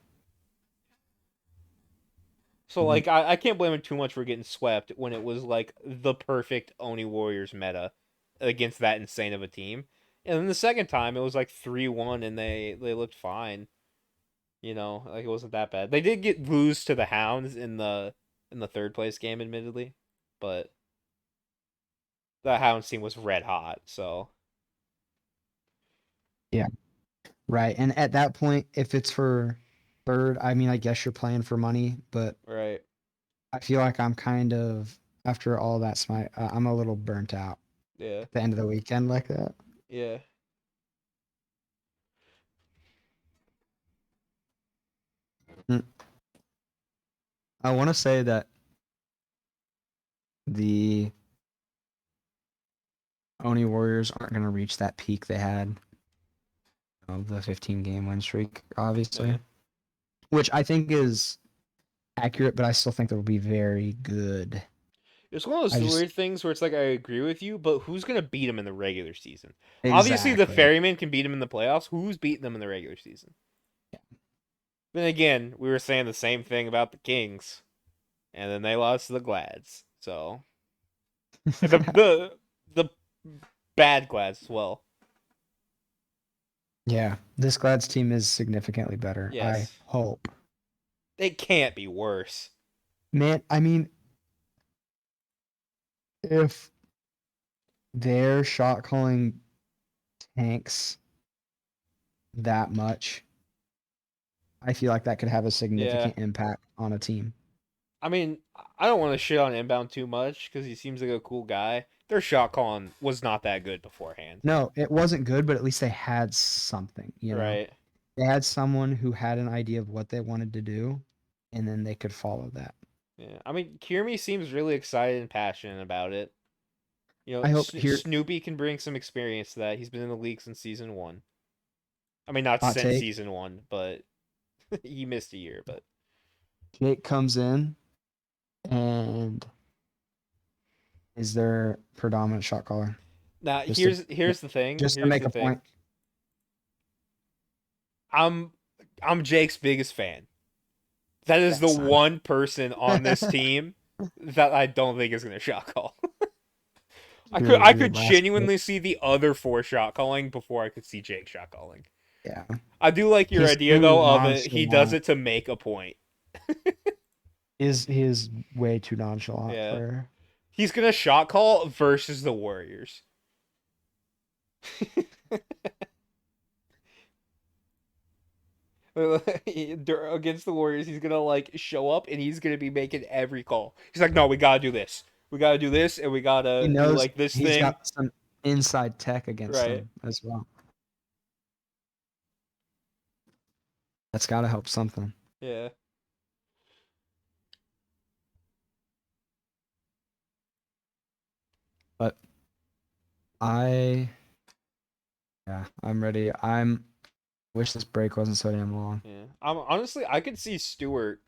So Mhm. like I can't blame him too much for getting swept when it was like the perfect Oni Warriors meta against that insane of a team. And then the second time it was like 3-1 and they looked fine. You know, like it wasn't that bad. They did get lose to the Hounds in the third place game, admittedly, but the Hounds team was red hot. So Yeah. Right. And at that point, if it's for third, I mean, I guess you're playing for money, but right, I feel like I'm kind of after all that smite, I'm a little burnt out yeah, at the end of the weekend like that. yeah. Mm. I want to say that the Oni Warriors aren't going to reach that peak they had of the 15 game win streak, Yeah. obviously, which I think is accurate, but I still think they'll be very good. It's one of those I just weird things where it's like I agree with you, but who's gonna beat them in the regular season? Obviously, the exactly. Ferryman can beat them in the playoffs. Who's beating them in the regular season? Then again, we were saying the same thing about the Kings, and then they lost to the Glads. So and the bad Glads as well. Yeah, this Glad's team is significantly better. I Yes, hope. they can't be worse. Man, I mean, if their shot calling tanks that much, I feel like that could have a Yeah, significant impact on a team. I mean, I don't want to shit on Inbound too much because he seems like a cool guy. Their shot calling was not that good beforehand. No, it wasn't good, but at least they had something, you know? Right. They had someone who had an idea of what they wanted to do, and then they could follow that. Yeah. I mean, Kirmy seems really excited and passionate about it. You know, I hope here, Snoopy can bring some experience to that. He's been in the league since season one. I mean, not hot since take, season one, but he missed a year. But Jake comes in and is their predominant shot caller. now Just to here's the thing. just to Here's make the a point. thing. I'm I'm Jake's biggest fan. That is the That's not one person on this team that I don't think is gonna shot call. I your could last pick. genuinely see the other 4 shot calling before I could see Jake shot calling. Yeah. I do like your He's idea too though of it. He does nonchalant. it to make a point. He is way too nonchalant Yeah. for. He's gonna shot call versus the Warriors. Against the Warriors, he's gonna like show up and he's gonna be making every call. He's like, no, we gotta do this. We gotta do this, and we He gotta do knows like this he's thing. got some inside tech against Right. him as well. That's got to help something. Yeah. But I, yeah, I'm ready. I'm wish this break wasn't so damn long. Yeah. Honestly, I could see Stewart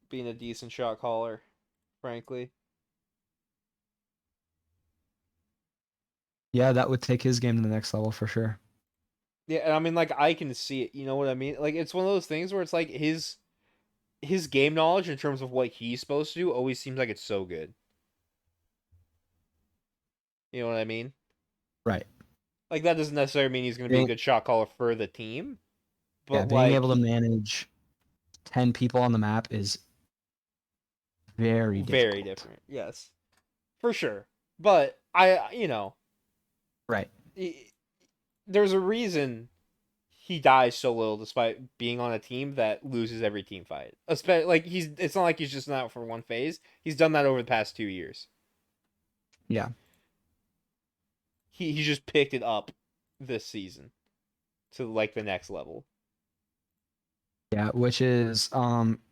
being a decent shot caller, frankly. Yeah, that would take his game to the next level for sure. Yeah, and I mean, like, I can see it. You know what I mean? Like, it's one of those things where it's like his game knowledge in terms of what he's supposed to do always seems like it's so good. You know what I mean? Right. Like, that doesn't necessarily mean he's going to be a Being, good shot caller for the team, yeah, but being like, able to manage 10 people on the map is very very difficult. different. Yes, for sure. But you know, Right. there's a reason he dies so little despite being on a team that loses every team fight. Especially like it's not like he's just not for one phase. He's done that over the past 2 years. Yeah. He just picked it up this season to like the next level. Yeah, which is not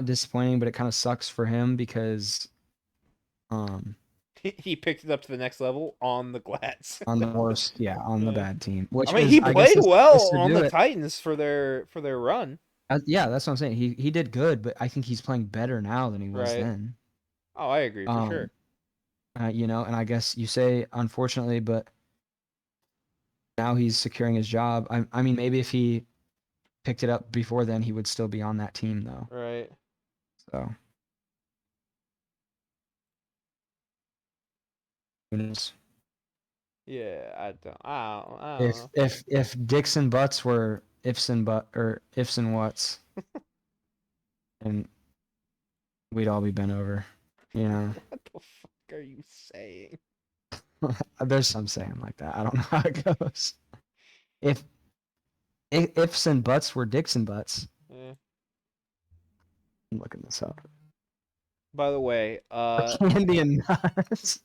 disappointing, but it kind of sucks for him because um He picked it up to the next level on the glass. on the worst, yeah, on the Yeah. bad team, I which mean, is he I guess played is the place well to on do the it. Titans for their run. Yeah, that's what I'm saying. He did good, but I think he's playing better now than he was Right. then. Oh, I agree for Um, sure. and I guess you say unfortunately, but now he's securing his job. I mean, maybe if he picked it up before then, he would still be on that team though. Right. So who knows? Yeah, I don't If know. Dixon Butts were ifs and whats, and we'd all be bent over. You know, What the fuck are you saying? there's some saying like that. I don't know how it goes. If ifs and buts were Dixon Butts, Yeah. I'm looking this up. By the way, Or candy and nuts.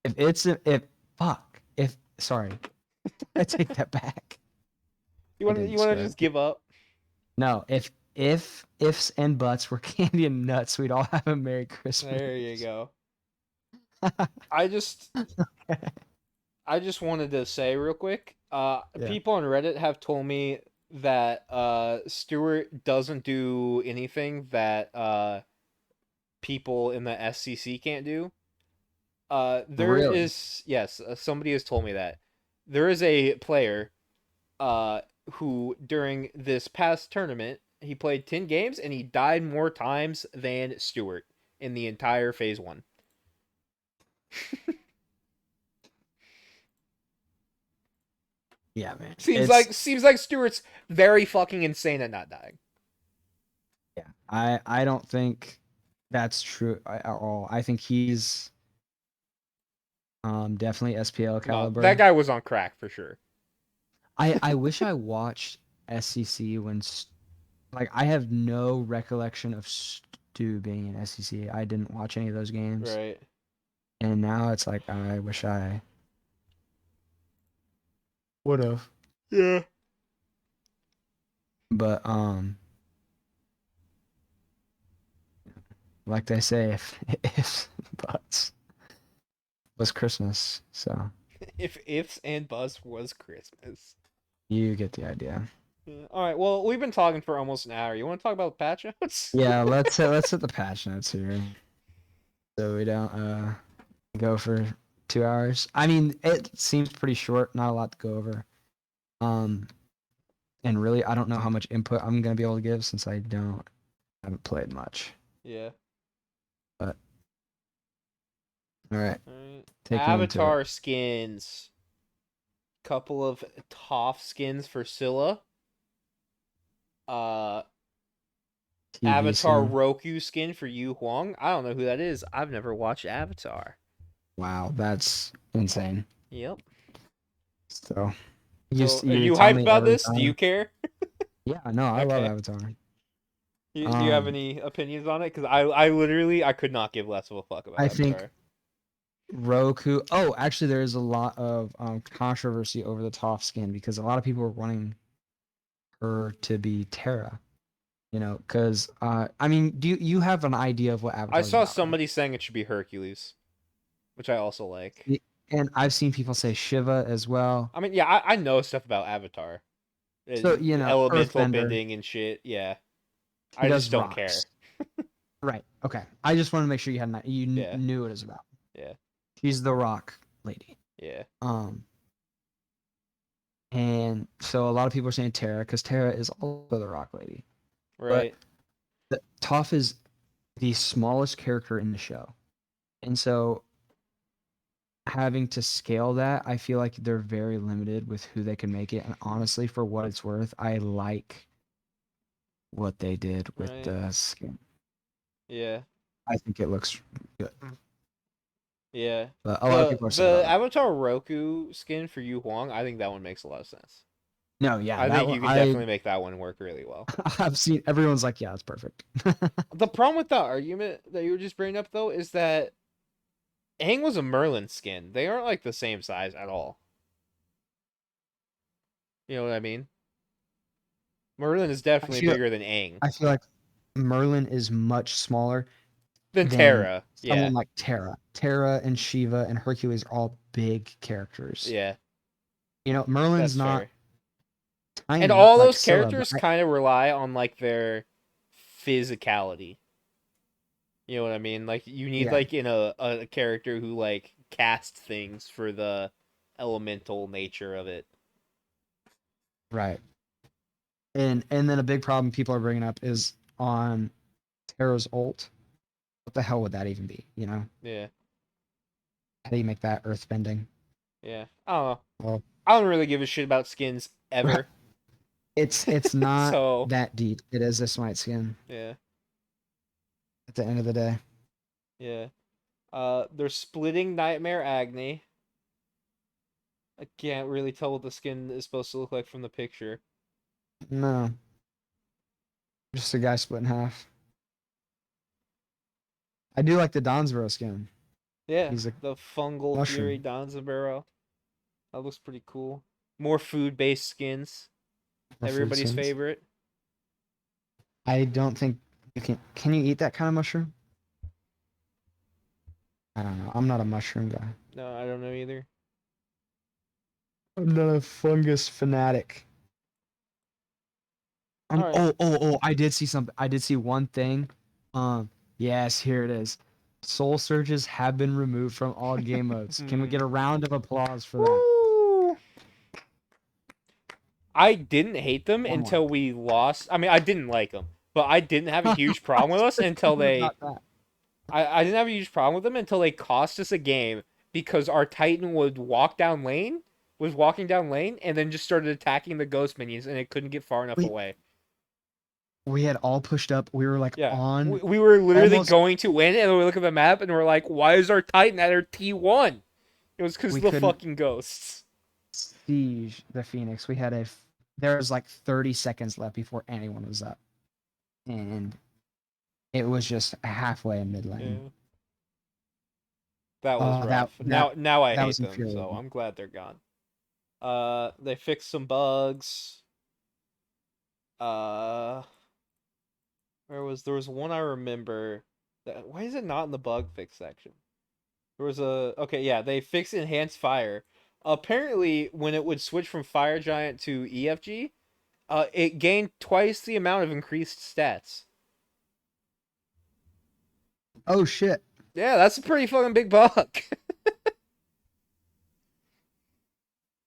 If fuck if sorry, I take that back. you I want to didn't you want to swear. just give up? No, if ifs and buts were candy and nuts, we'd all have a Merry There you Christmas. go. I just I just wanted to say real quick. Yeah. People on Reddit have told me that Stewart doesn't do anything that people in the SCC can't do. There Really? is yes, somebody has told me that there is a player uh who during this past tournament he played 10 games and he died more times than Stewart in the entire phase 1. Yeah, man. Seems like Stewart's very fucking insane at not dying. Yeah. I don't think that's true at all. I think he's definitely SPL No, that caliber. guy was on crack for sure. I wish I watched SCC like I have no recollection of Stu being in SCC. I didn't watch any of those games. Right. And now it's like I wish I would have. Yeah. But like they say, if buts was Christmas, so If ifs and buts was Christmas. you get the idea. Yeah. All right. Well, we've been talking for almost an hour. You want to talk about patch notes? Yeah, let's hit the patch notes here, so we don't go for 2 hours. I mean, it seems pretty short, not a lot to go over. Um, and really, I don't know how much input I'm gonna be able to give since haven't played much. Yeah. But all right, All right. take me into it. Avatar skins. Couple of Toph skins for Scylla. Uh, TV Avatar scene. Roku skin for Yu Huang. I don't know who that is. I've never watched Avatar. Wow, that's insane. Yep. So So, are you you tell hyped me about every this? Do you time. care? Yeah, no, I love Okay. Avatar. Do you have Um, any opinions on it? Because I literally I could not give less of a fuck about I think Avatar. Roku. Oh, actually, there is a lot of controversy over the Toph skin because a lot of people were wanting her to be Terra. You know, because I mean, do you have an idea of what I Avatar is saw about, right? somebody saying it should be Hercules, which I also like. And I've seen people say Shiva as well. I mean, yeah, I know stuff about Avatar. So Elemental Earthbender, bending and shit. Yeah, he I does just don't care. rocks. Right. Okay. I just want to make sure you had you Yeah. knew what it was about. Yeah. She's the rock lady. Yeah. And so a lot of people are saying Tara because Tara is also the rock lady. But Right. Toph is the smallest character in the show. And so having to scale that, I feel like they're very limited with who they can make it. And honestly, for what it's worth, I like what they did with Right. the skin. Yeah. I think it looks good. Yeah. But a lot of The people are sad the about it. Avatar Roku skin for Yu Huang, I think that one makes a lot of sense. No, yeah, I that think one you can definitely make that one work really well. I've seen everyone's like, yeah, it's perfect. The problem with the argument that you were just bringing up though is that Aang was a Merlin skin. They aren't like the same size at all. You know what I mean? Merlin is I definitely feel bigger than Aang. I feel like Merlin is much smaller Than than Terra. Yeah. someone like Terra. Terra and Shiva and Hercules are all big characters. Yeah. You know, Merlin's That's not fair. And tiny all like those Scylla, but characters kind of rely on like their physicality. You know what I mean? Like you need yeah, like in a character who like casts things for the elemental nature of it. right. And then a big problem people are bringing up is on Terra's ult. What the hell would that even be? You know, Yeah. how do you make that earthbending? Yeah. I don't know. Well, I don't really give a shit about skins ever. it's not So, that deep. It is a smite skin yeah. at the end of the day. Yeah. They're splitting Nightmare Agni. I can't really tell what the skin is supposed to look like from the picture. No, just a guy split in half. I do like the Donsboro skin. Yeah, He's a the Fungal Fury mushroom Danzaburo. That looks pretty cool. More food-based skins. or food Everybody's skins. favorite. I don't think you can. Can you eat that kind of mushroom? I don't know. I'm not a mushroom guy. No, I don't know either. I'm not a fungus fanatic. All right. Oh! I did see something. I did see one thing. Yes, here it is. Soul surges have been removed from all game modes. Can we get a round of applause for that? Woo! I didn't hate them One more. until we lost. I mean, I didn't like them, but I didn't have a huge I problem with was us until thinking they. about that. I didn't have a huge problem with them until they cost us a game because our Titan would walk down lane, was walking down lane, and then just started attacking the ghost minions, and it couldn't get far enough We away. we had all pushed up. We were like Yeah, on we were literally almost. going to win, and we look at the map, and we're like, "Why is our Titan at our T1?" It was because We of the couldn't fucking ghosts. siege the Phoenix. We had there was like 30 seconds left before anyone was up, and it was just halfway in mid lane. Yeah, that was That rough. that Now I that hate was them, so infuriating. I'm glad they're gone. They fixed some bugs. Uh, there was one I remember that why is it not in the bug fix section? There was a okay, yeah, they fixed enhanced fire. Apparently, when it would switch from fire giant to EFG, it gained twice the amount of increased stats. Oh shit! Yeah, that's a pretty fucking big bug.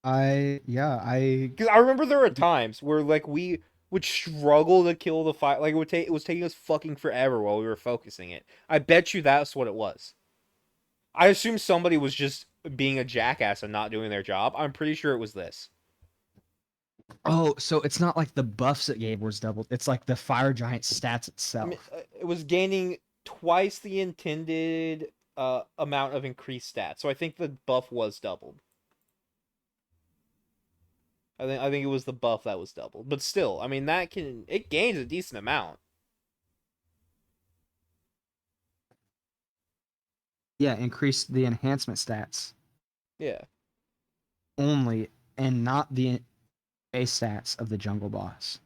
I Because I remember there were times where like we would struggle to kill the fire. Like it was taking us fucking forever while we were focusing it. I bet you that's what it was. I assume somebody was just being a jackass and not doing their job. I'm pretty sure it was this. Oh, so it's not like the buffs it gave was doubled. It's like the fire giant stats I mean, itself. it was gaining twice the intended amount of increased stats. So I think the buff was doubled. I think it was the buff that was doubled. But still, I mean it gains a decent amount. Yeah, increase the enhancement stats Yeah. only, and not the base stats of the jungle boss.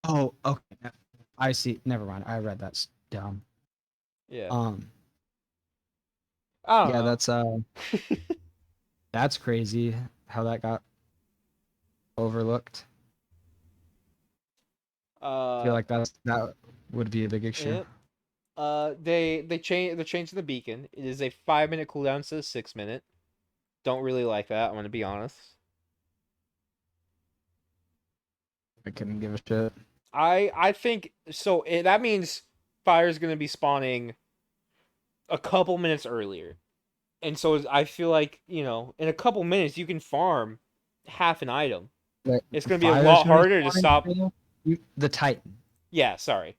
Oh, okay. I see. Never mind. I read that's dumb. Yeah. Um, I don't yeah, know. that's crazy how that got overlooked. I feel uh like that would be a big issue. Yep. They're changing the beacon. It is a 5-minute cooldown instead of 6-minute. Don't really like that. I'm gonna be honest. I couldn't give a shit. I think so. That means fire's gonna be spawning a couple minutes earlier, and so I feel like in a couple minutes you can farm half an item. Like, It's gonna be a fire's lot gonna be harder to spawning stop. earlier? The Titan. Yeah, sorry.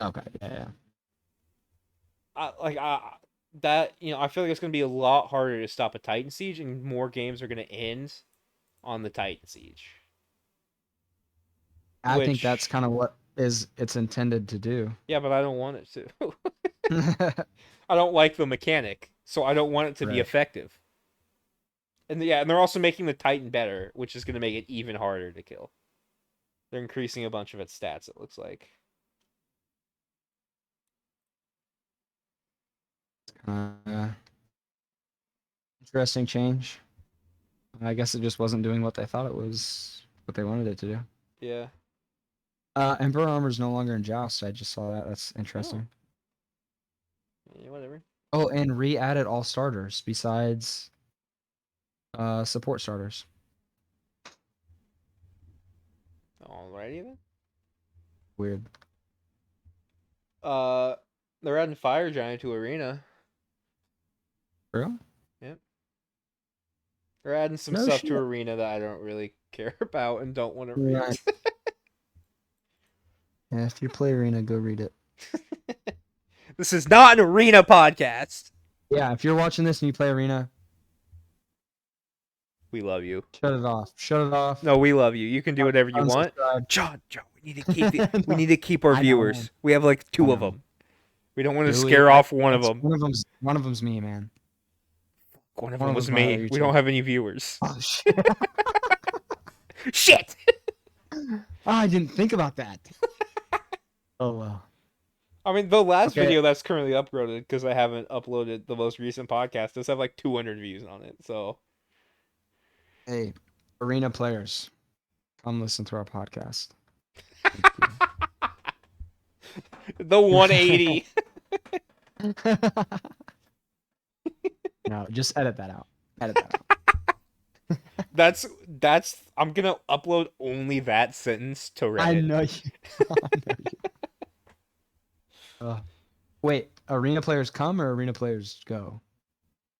Okay, yeah. That I feel like it's gonna be a lot harder to stop a Titan siege, and more games are gonna end on the Titan siege. I think that's Which, kind of what it's intended to do. yeah, but I don't want it to. I don't like the mechanic, so I don't want it to be Right. effective. And they're also making the Titan better, which is gonna make it even harder to kill. They're increasing a bunch of its stats, it looks like. Interesting change. I guess it just wasn't doing what they thought it was, what they wanted it to do. Yeah. Emperor armor is no longer in Joust. I just saw that. That's interesting. Yeah, whatever. Oh, and re-added all starters besides support starters. Alrighty then. Weird. They're adding Fire Giant to Arena. For real? Yep. They're adding some No stuff shit. to Arena that I don't really care about and don't want to read. Right. Yeah, if you play Arena, go read it. This is not an Arena podcast. Yeah, if you're watching this and you play Arena, We love you. shut it off. Shut it off. No, we love you. You can do whatever you want. Unsubscribe. John, we need to keep No, we need to keep our I know. viewers. We have like I two of know. them. We don't want to Do scare we? off one of them. One of them's me, man. One of one them of was them's my me. other We don't YouTube. have any viewers. Oh shit. Shit. I didn't think about that. Oh well. I mean, the last Okay. video that's currently uploaded, because I haven't uploaded the most recent podcast, does have like 200 views on it. So, Hey, Arena players, come listen to our podcast. the 180. No, just edit that out. Edit that out. that's I'm gonna upload only that sentence to Reddit. I know you. I know you. Wait, Arena players come or Arena players go?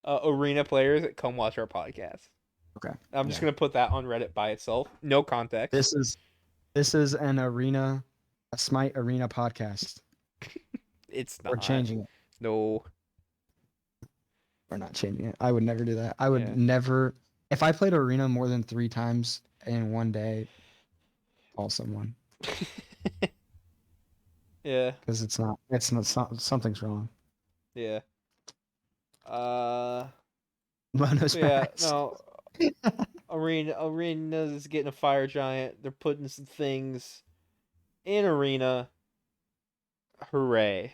Arena players, come watch our podcast. Okay. I'm just gonna put that on Reddit by itself, no context. This is an a Smite Arena podcast. It's not. We're changing it. No. We're not changing it. I would never do that. I would Yeah. never. If I played Arena more than 3 times in one day, call someone. Yeah. Because it's not. Something's wrong. Yeah. Mono's Yeah. Max. No. Arena's getting a fire giant. They're putting some things in Arena. Hooray.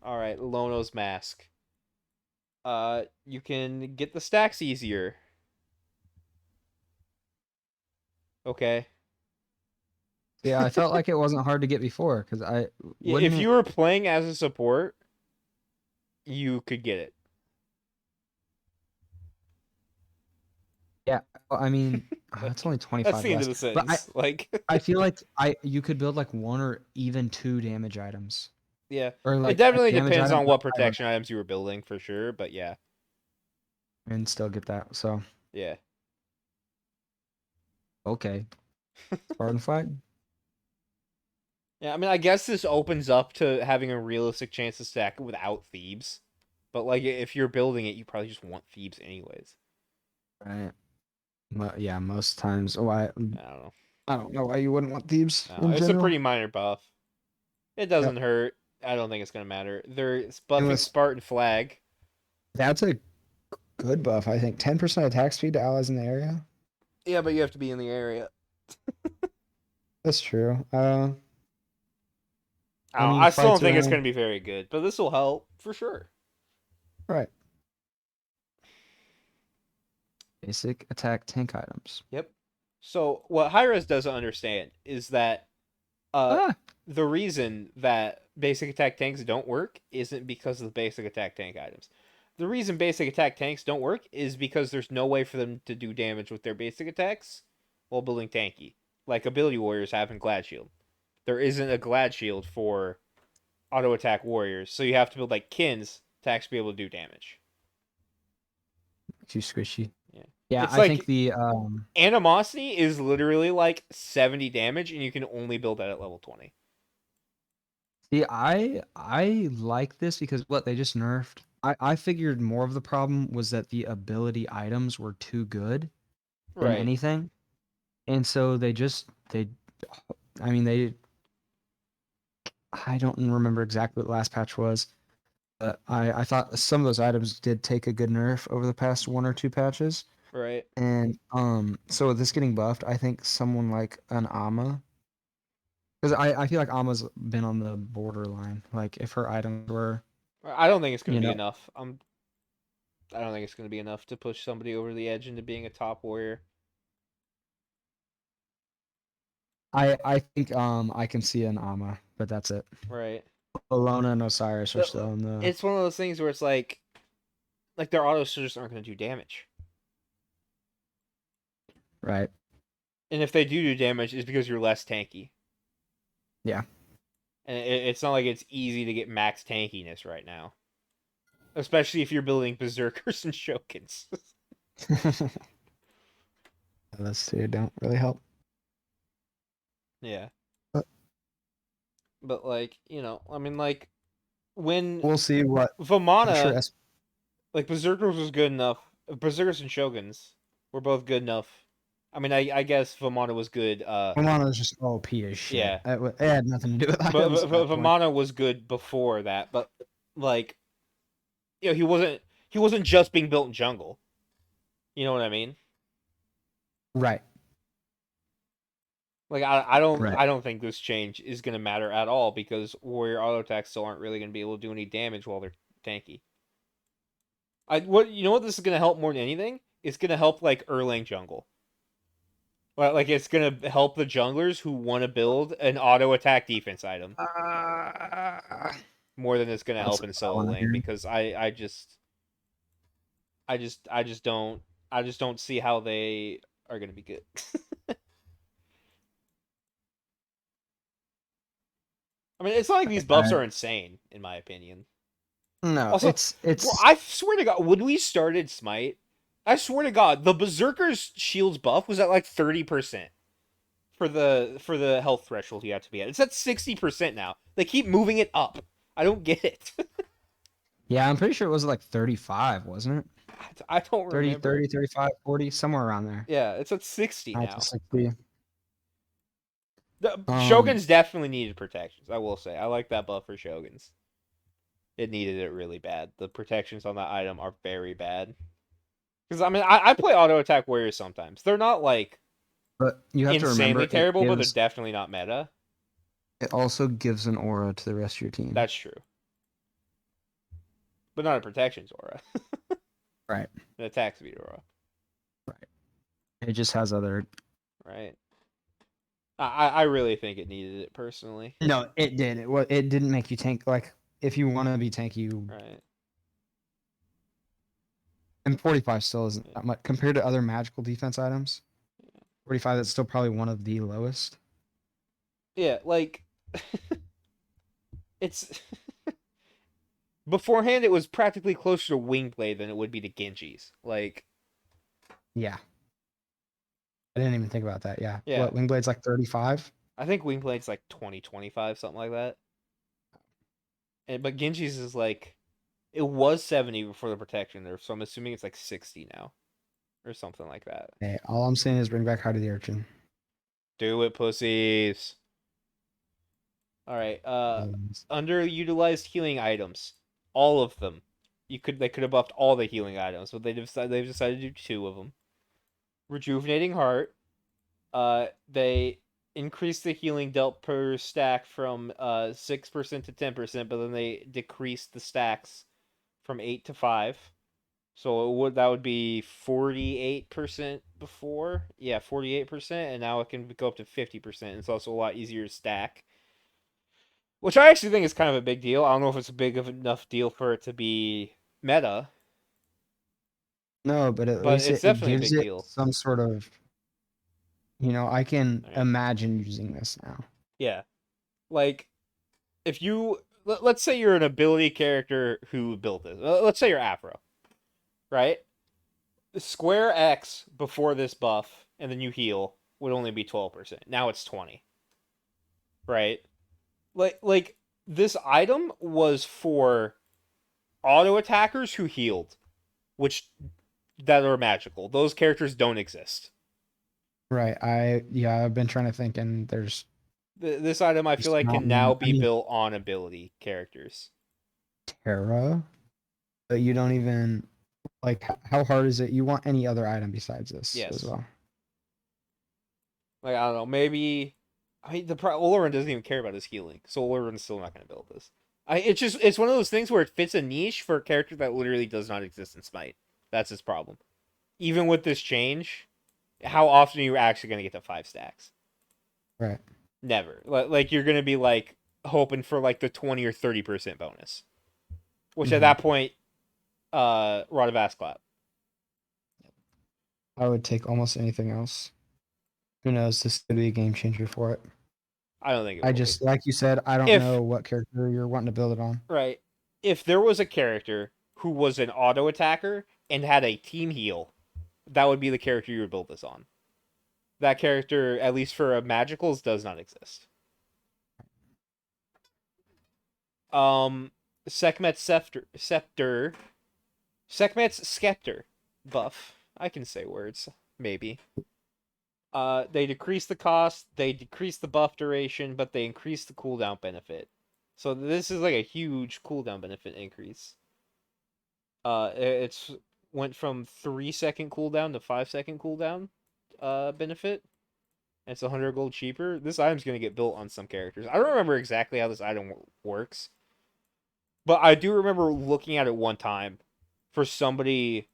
All right, Lono's mask. You can get the stacks easier. Okay. Yeah, I felt like it wasn't hard to get before because If you were playing as a support, you could get it. Yeah, I mean, it's only 25. That's the end of the sentence. I feel like you could build like 1 or even 2 damage items. Yeah. Or like it definitely damage depends item, on what protection items you were building for sure, but yeah. And still get that. So Yeah. okay. Spartan flag. Yeah, I mean, I guess this opens up to having a realistic chance to stack it without Thebes. But like, if you're building it, you probably just want Thebes anyways. Right. Yeah, most times. Oh, I don't know. I don't know why you wouldn't want Thebes. It's a pretty minor buff. It doesn't hurt. I don't think it's gonna matter. They're buffing Spartan flag. That's a good buff. I think 10% attack speed to allies in the area. Yeah, but you have to be in the area. That's true. I still don't think it's gonna be very good, but this will help for sure. Right. Basic attack tank items. Yep. So what Hi-Rez doesn't understand is that Uh, Ah, the reason that basic attack tanks don't work isn't because of the basic attack tank items. The reason basic attack tanks don't work is because there's no way for them to do damage with their basic attacks while building tanky, like ability warriors have in Glad Shield. There isn't a Glad Shield for auto attack warriors, so you have to build like Kins to actually be able to do damage. too squishy. Yeah, Yeah, it's I think like the Animosity is literally like 70 damage, and you can only build that at level 20. see, I like this because what they just nerfed. I figured more of the problem was that the ability items were too good than Right, anything, and so they, I mean they. I don't remember exactly what the last patch was, but I thought some of those items did take a good nerf over the past one or two patches. right. And so with this getting buffed, I think someone like an Ama, because I feel like Ama's been on the borderline. Like if her items were, I don't think it's gonna you be know, enough. I don't think it's gonna be enough to push somebody over the edge into being a top warrior. I think I can see an Ama, but that's it. Right. Alona and Osiris are still in the It's one of those things where it's like their autos just aren't gonna do damage, right. and if they do damage, it's because you're less tanky. Yeah. And it's not like it's easy to get max tankiness right now, especially if you're building berserkers and shokens. Those two don't really help. Yeah, But but like I mean, like when we'll see what I'm sure. Vamana, like berserkers was good enough. Berserkers and shoguns were both good enough. I mean, I guess Vamana was good. Vamana's just OP as shit. Yeah, It had nothing to do with but items at that point. Vamana was good before that. But like, he wasn't just being built in jungle. You know what I mean? Right. Like I don't Right. I don't think this change is gonna matter at all because warrior auto attacks still aren't really gonna be able to do any damage while they're tanky. What this is gonna help more than anything? It's gonna help like Erlang jungle. Like it's gonna help the junglers who want to build an auto attack defense item Uh, more than it's gonna that's help in what I solo want to lane hear. because I just don't see how they are gonna be good. I mean, it's not like these buffs I, are insane in my opinion. no, Also, bro, I swear to God, when we started Smite, I swear to God, the Berserker's shields buff was at like 30% for the health threshold you have to be at. It's at 60% now. They keep moving it up. I don't get it. yeah, I'm pretty sure it was like 35, wasn't it? I don't 30, remember. 30, 35, 40, somewhere around there. Yeah, it's at 60 Not to now. 60. The Um, Shoguns definitely needed protections. I will say, I like that buff for Shoguns. It needed it really bad. The protections on that item are very bad. Because I mean, I play auto attack warriors sometimes. They're not like but you have to insanely remember terrible, but they're definitely not meta. it also gives an aura to the rest of your team. That's true, but not a protections aura. Right. An attack speed aura, Right. It just has other. right? I really think it needed it personally. No, it did. It didn't make you tank. Like if you want to be tanky, Right. and 45 still isn't Yeah. that much compared to other magical defense items. 45, that's still probably one of the lowest. Yeah, like it's beforehand it was practically closer to Wingblade than it would be to Genji's. Like, Yeah. I didn't even think about that. Yeah. yeah, What, Wingblade's like 35? I think Wingblade's like 20, 25, something like that. But Genji's is like it was 70 before the protection nerf, so I'm assuming it's like 60 now or something like that. Hey, all I'm saying is bring back Heart of the Urchin. Do it, pussies. All right. Underutilized healing items, all of them. They could have buffed all the healing items, but they've decided to do two of them. Rejuvenating Heart. They increased the healing dealt per stack from 6% to 10%, but then they decreased the stacks from 8 to 5. So that would be 48% before? Yeah, 48%, and now it can go up to 50%. It's also a lot easier to stack. Which I actually think is kind of a big deal. I don't know if it's a big of enough deal for it to be meta, No, but at but least it's it definitely a gives big it deal. some sort of, I can Right? imagine using this now. Yeah. Like, if let's say you're an ability character who built this. Let's say you're Afro, right? Square X before this buff, and then you heal, would only be 12%. Now it's 20, right? Like this item was for auto attackers who healed, which that are magical. Those characters don't exist. Right. I've been trying to think, and there's This item I feel just like not can now one. I be mean, built on ability characters. Terra, but you don't even like. How hard is it? You want any other item besides this as Yes. well? Like I don't know, maybe I mean Oloran doesn't even care about his healing, so Oloran's still not going to build this. It's one of those things where it fits a niche for a character that literally does not exist in Smite. That's his problem. Even with this change, how often are you actually going to get to 5 stacks? Right. Never. Like you're going to be like hoping for like the 20 or 30% bonus, which at Hmm. that point, Rod of Asclap. I would take almost anything else. Who knows? This could be a game changer for it. I don't think it I will be. just, like you said, I don't If know what character you're wanting to build it on. right, if there was a character who was an auto attacker and had a team heal, that would be the character you would build this on. That character, at least for magicals, does not exist. Um, Sekhmet's Sekhmet's Scepter buff. I can say words, maybe. They decrease the cost, they decrease the buff duration, but they increase the cooldown benefit. So this is like a huge cooldown benefit increase. It's went from 3-second cooldown to 5-second cooldown, benefit. And it's 100 gold cheaper. This item's gonna get built on some characters. I don't remember exactly how this item works, but I do remember looking at it one time for somebody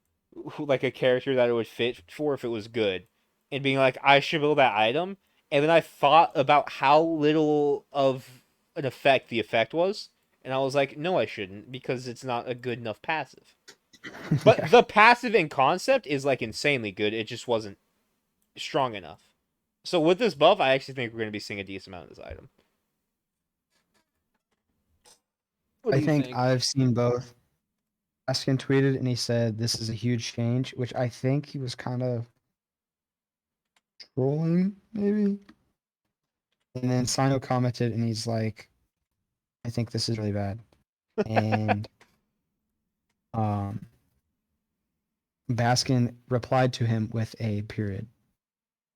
who, like a character that it would fit for if it was good, and being like, I should build that item. And then I thought about how little of an effect the effect was, and I was like, no, I shouldn't because it's not a good enough passive. Yeah. But the passive in concept is like insanely good. It just wasn't strong enough. So with this buff, I actually think we're going to be seeing a decent amount of this item. What do I you think think? I've seen both. Askin tweeted and he said this is a huge change, which I think he was kind of trolling, maybe. And then Sino commented and he's like, I think this is really bad. And um Baskin replied to him with a period.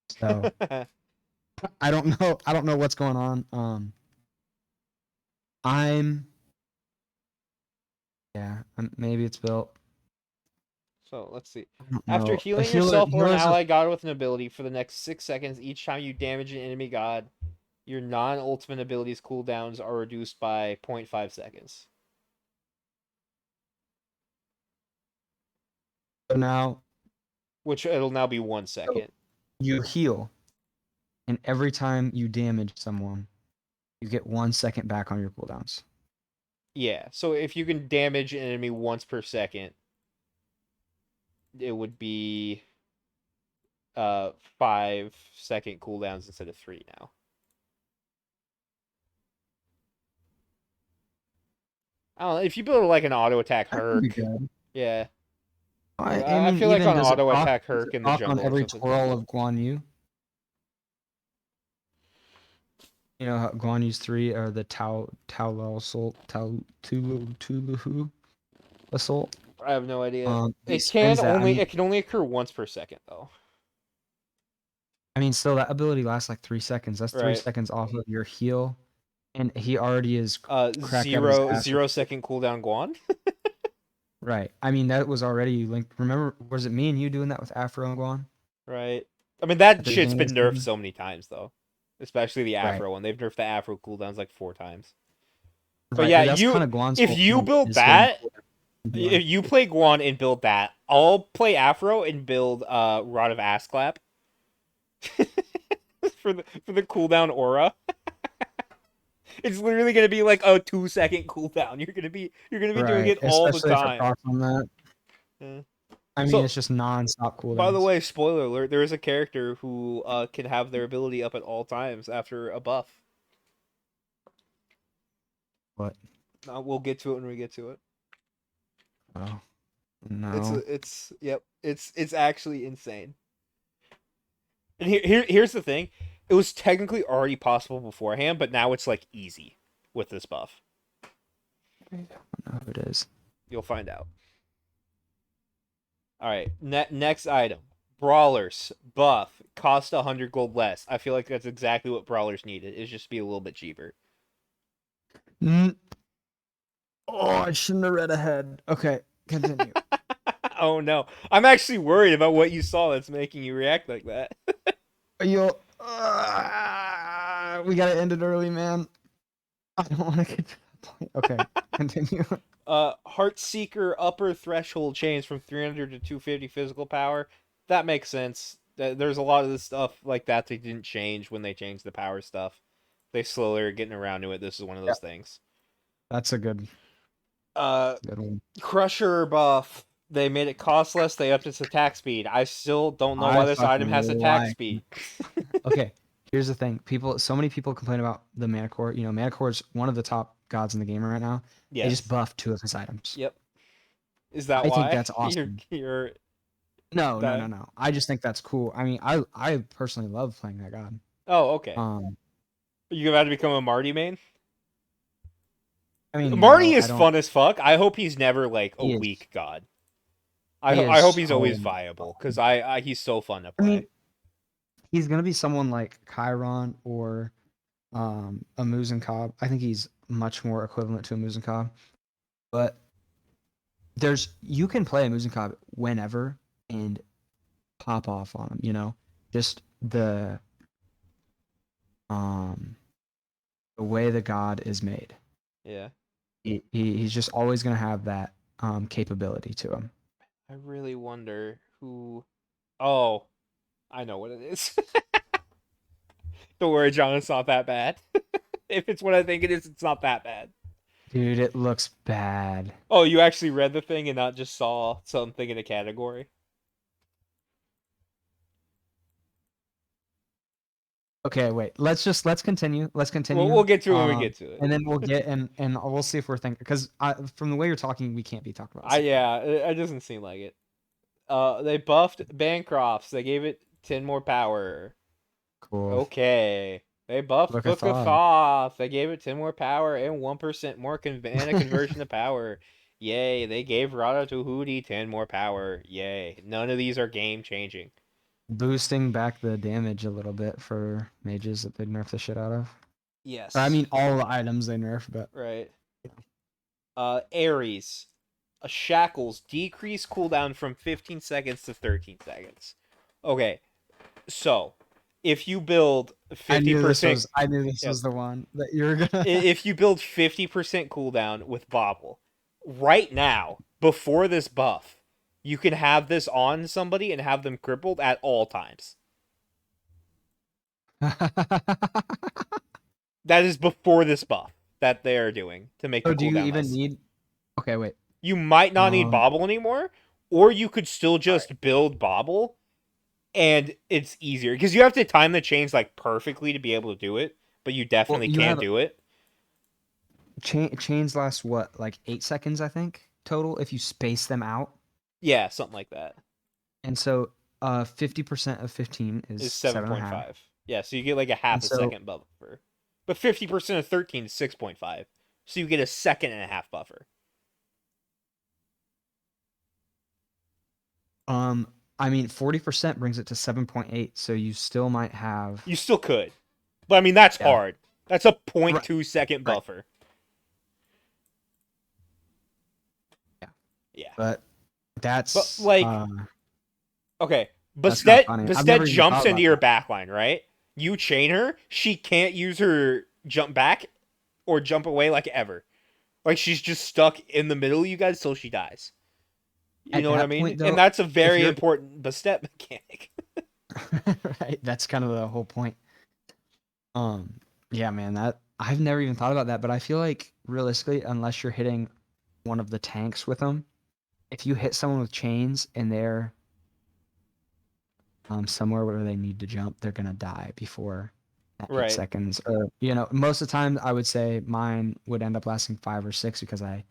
So I don't know what's going on. I'm yeah, maybe it's built. So let's see. I don't After know. A healing healer yourself or an healers are ally god with an ability for the next 6 seconds each time you damage an enemy god, your non-ultimate abilities cooldowns are reduced by 0.5 seconds. so now Which it'll now be 1 second. you heal, and every time you damage someone, you get 1 second back on your cooldowns. Yeah, so if you can damage an enemy once per second, it would be 5-second cooldowns instead of 3 now. I don't know, if you build like an auto attack That could be Herc, good. yeah. I I mean, feel like even on does it auto proc? attack Does Herc it in the proc on jungle or every something. twirl of Guan Yu? You know how Guan Yu's three are the Tao assault, Tuluhu assault. I have no idea. He spends that. It can only occur once per second though. I mean, still that ability lasts like 3 seconds. That's three Right. seconds off of your heal, and he already is cracked out of his ass. 0 second cooldown Guan. Right. I mean, that was already linked. Remember, was it me and you doing that with Afro and Guan Right. I mean at that the shit's beginning of been the nerfed season? so many times though, especially the Right. Afro one. They've nerfed the Afro cooldowns like 4 times. But Right. yeah, But that's kind of Guan's if whole you point build is hitting that, cooldown. If you play Guan and build that, I'll play Afro and build Rod of Assclap for the cooldown aura. It's literally gonna be like a 2-second cooldown. You're gonna be doing Right, it all the especially if it time. procs on that. Yeah. I mean, So, it's just non-stop by the cooldowns. way, spoiler alert: there is a character who can have their ability up at all times after a buff. What? We'll get to it when we get to it. Oh It's no. yep. It's actually insane. And here's the thing: it was technically already possible beforehand, but now it's like easy with this buff. I don't know who it is. You'll find out. All right. Next item: brawlers buff cost 100 gold less. I feel like that's exactly what brawlers needed. It's just be a little bit cheaper. Oh, I shouldn't have read ahead. Okay, continue. Oh no, I'm actually worried about what you saw that's making you react like that. You'll. We gotta end it early, man. I don't want to get to that point. Okay, continue. Heartseeker upper threshold change from 300 to 250 physical power. That makes sense. There's a lot of this stuff like that they didn't change when they changed the power stuff. They slowly are getting around to it. This is one of those things. That's a good one. Crusher buff. They made it cost less. They upped its attack speed. I still don't know why I this item has fucking attack like. speed. Okay, here's the thing. So many people complain about the mana core. You know, mana core is one of the top gods in the game right now. Yes. They just buffed 2 of his items. Yep. Is that I why? think that's awesome. You're No. I just think that's cool. I mean, I personally love playing that god. Oh, okay. Um, You about to become a Marty main? I mean, Marty no, is fun as fuck. I hope he's never like a He is. weak god. He I is hope he's so always much viable fun. because he's so fun to I play. mean, he's gonna be someone like Chiron or a Muzen Cobb. I think he's much more equivalent to a Muzen Cobb. But you can play a Muzen Cobb whenever and pop off on him, you know? Just the way the god is made. Yeah. He's just always gonna have that capability to him. I really wonder who. Oh, I know what it is. Don't worry, John. It's not that bad. If it's what I think it is, it's not that bad. Dude, it looks bad. Oh, you actually read the thing and not just saw something in a category? Okay, wait. Let's continue. Let's continue. We'll get to it when we get to it. And then we'll get and we'll see if we're thinking because from the way you're talking, we can't be talking about. Yeah, it doesn't seem like it. They buffed Bancrofts. They gave it 10 more power. Cool. Okay. They buffed Book of Book of Thoth. They gave it 10 more power and 1% more mana conversion to power. Yay. They gave Rada to Hootie 10 more power. Yay. None of these are game changing. Boosting back the damage a little bit for mages that they nerf the shit out of. Yes. Or, I mean, all the items they nerf, but right. Ares. Shackles decrease cooldown from 15 seconds to 13 seconds. Okay. So, if you build 50%, I knew this was the one that you were gonna. If you build 50% cooldown with Bobble, right now, before this buff, you can have this on somebody and have them crippled at all times. That is before this buff that they are doing to make the cooldown. Do you even less. need? Okay, wait. You might not need Bobble anymore, or you could still just build Bobble, and it's easier because you have to time the chains like perfectly to be able to do it, but you definitely can't do it. Chains last what, like 8 seconds, I think, total if you space them out. Yeah, something like that. And so 50% of 15 is 7.5. Yeah, so you get like a half a second buffer. But 50% of 13 is 6.5. So you get a second and a half buffer. I mean, 40% brings it to 7.8, so you still might have. You still could. But I mean, that's hard. That's a 0.2 second buffer. Yeah. But that's. But like. Okay. Bastet jumps into your backline, right? You chain her, she can't use her jump back or jump away like ever. Like she's just stuck in the middle of you guys till she dies. You At know what I that mean? point, And though, that's a if very you're important step mechanic. right, that's kind of the whole point. Um, yeah, man, that I've never even thought about that, but I feel like realistically, unless you're hitting one of the tanks with them, if you hit someone with chains and they're somewhere where they need to jump, they're gonna die before that eight Right. seconds. Or most of the time, I would say mine would end up lasting 5 or 6 because I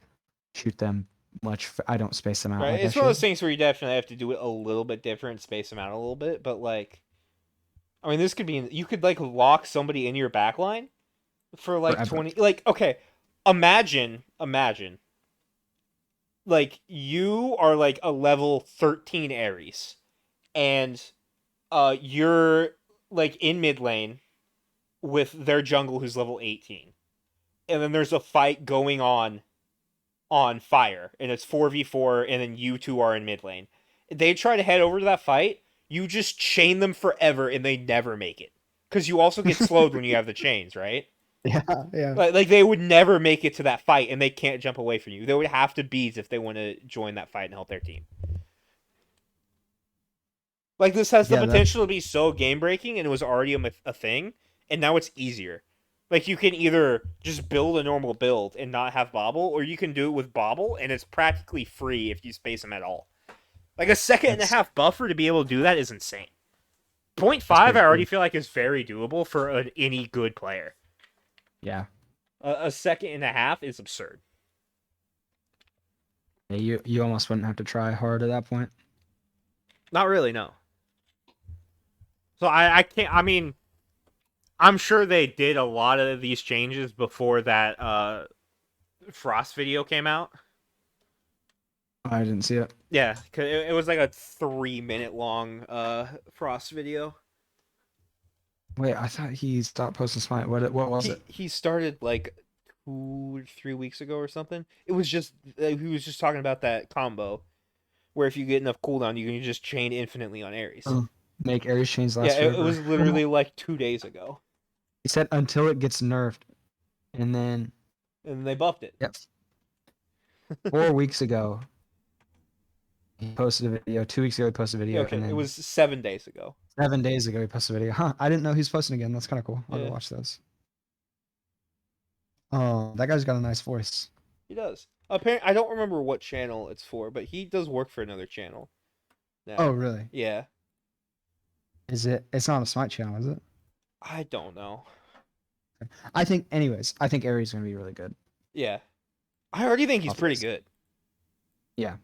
shoot them I don't space them out Right. like I It's one of those should. things where you definitely have to do it a little bit different, space them out a little bit, but like I mean this could be you could like lock somebody in your back line for like Forever. 20 like okay, imagine like you are like a level 13 Ares and you're like in mid lane with their jungle who's level 18. And then there's a fight going on fire and it's 4v4 and then you two are in mid lane. They try to head over to that fight, you just chain them forever and they never make it. Cuz you also get slowed when you have the chains, right? Yeah, yeah. Like they would never make it to that fight and they can't jump away from you. They would have to beat if they want to join that fight and help their team. Like this has the Yeah, that potential to be so game breaking, and it was already a thing, and now it's easier. Like you can either just build a normal build and not have bobble, or you can do it with bobble, and it's practically free if you space them at all. Like a second and a that's half buffer to be able to do that is insane. Point that's 5 pretty I already cool. feel like is very doable for any good player. Yeah. A second and a half is absurd. Yeah, you almost wouldn't have to try hard at that point. Not really, no. So I can't. I mean, I'm sure they did a lot of these changes before that Frost video came out. I didn't see it. Yeah, cause it was like a 3 minute long Frost video. Wait, I thought he stopped posting Smite. What was it? He started like 2 3 weeks ago or something. It was just he was just talking about that combo where if you get enough cooldown, you can just chain infinitely on Ares. Oh, make Ares chains Yeah, last it forever. was literally like 2 days ago, He said until it gets nerfed, and then and they buffed it. yep, 4 weeks ago he posted a video. 2 weeks ago he posted a Yeah, video, okay, and it then was 7 days ago. 7 days ago he posted a video. Huh? I didn't know he's posting again. That's kind of cool. I'll go Yeah, watch those. Oh, that guy's got a nice voice. he does. Apparently, I don't remember what channel it's for, but he does work for another channel Oh, now. really? Yeah, Is it? It's not a Smite channel, is it? I don't know. I think Ares is gonna be really good. Yeah, I already think he's Off pretty this. good. Yeah.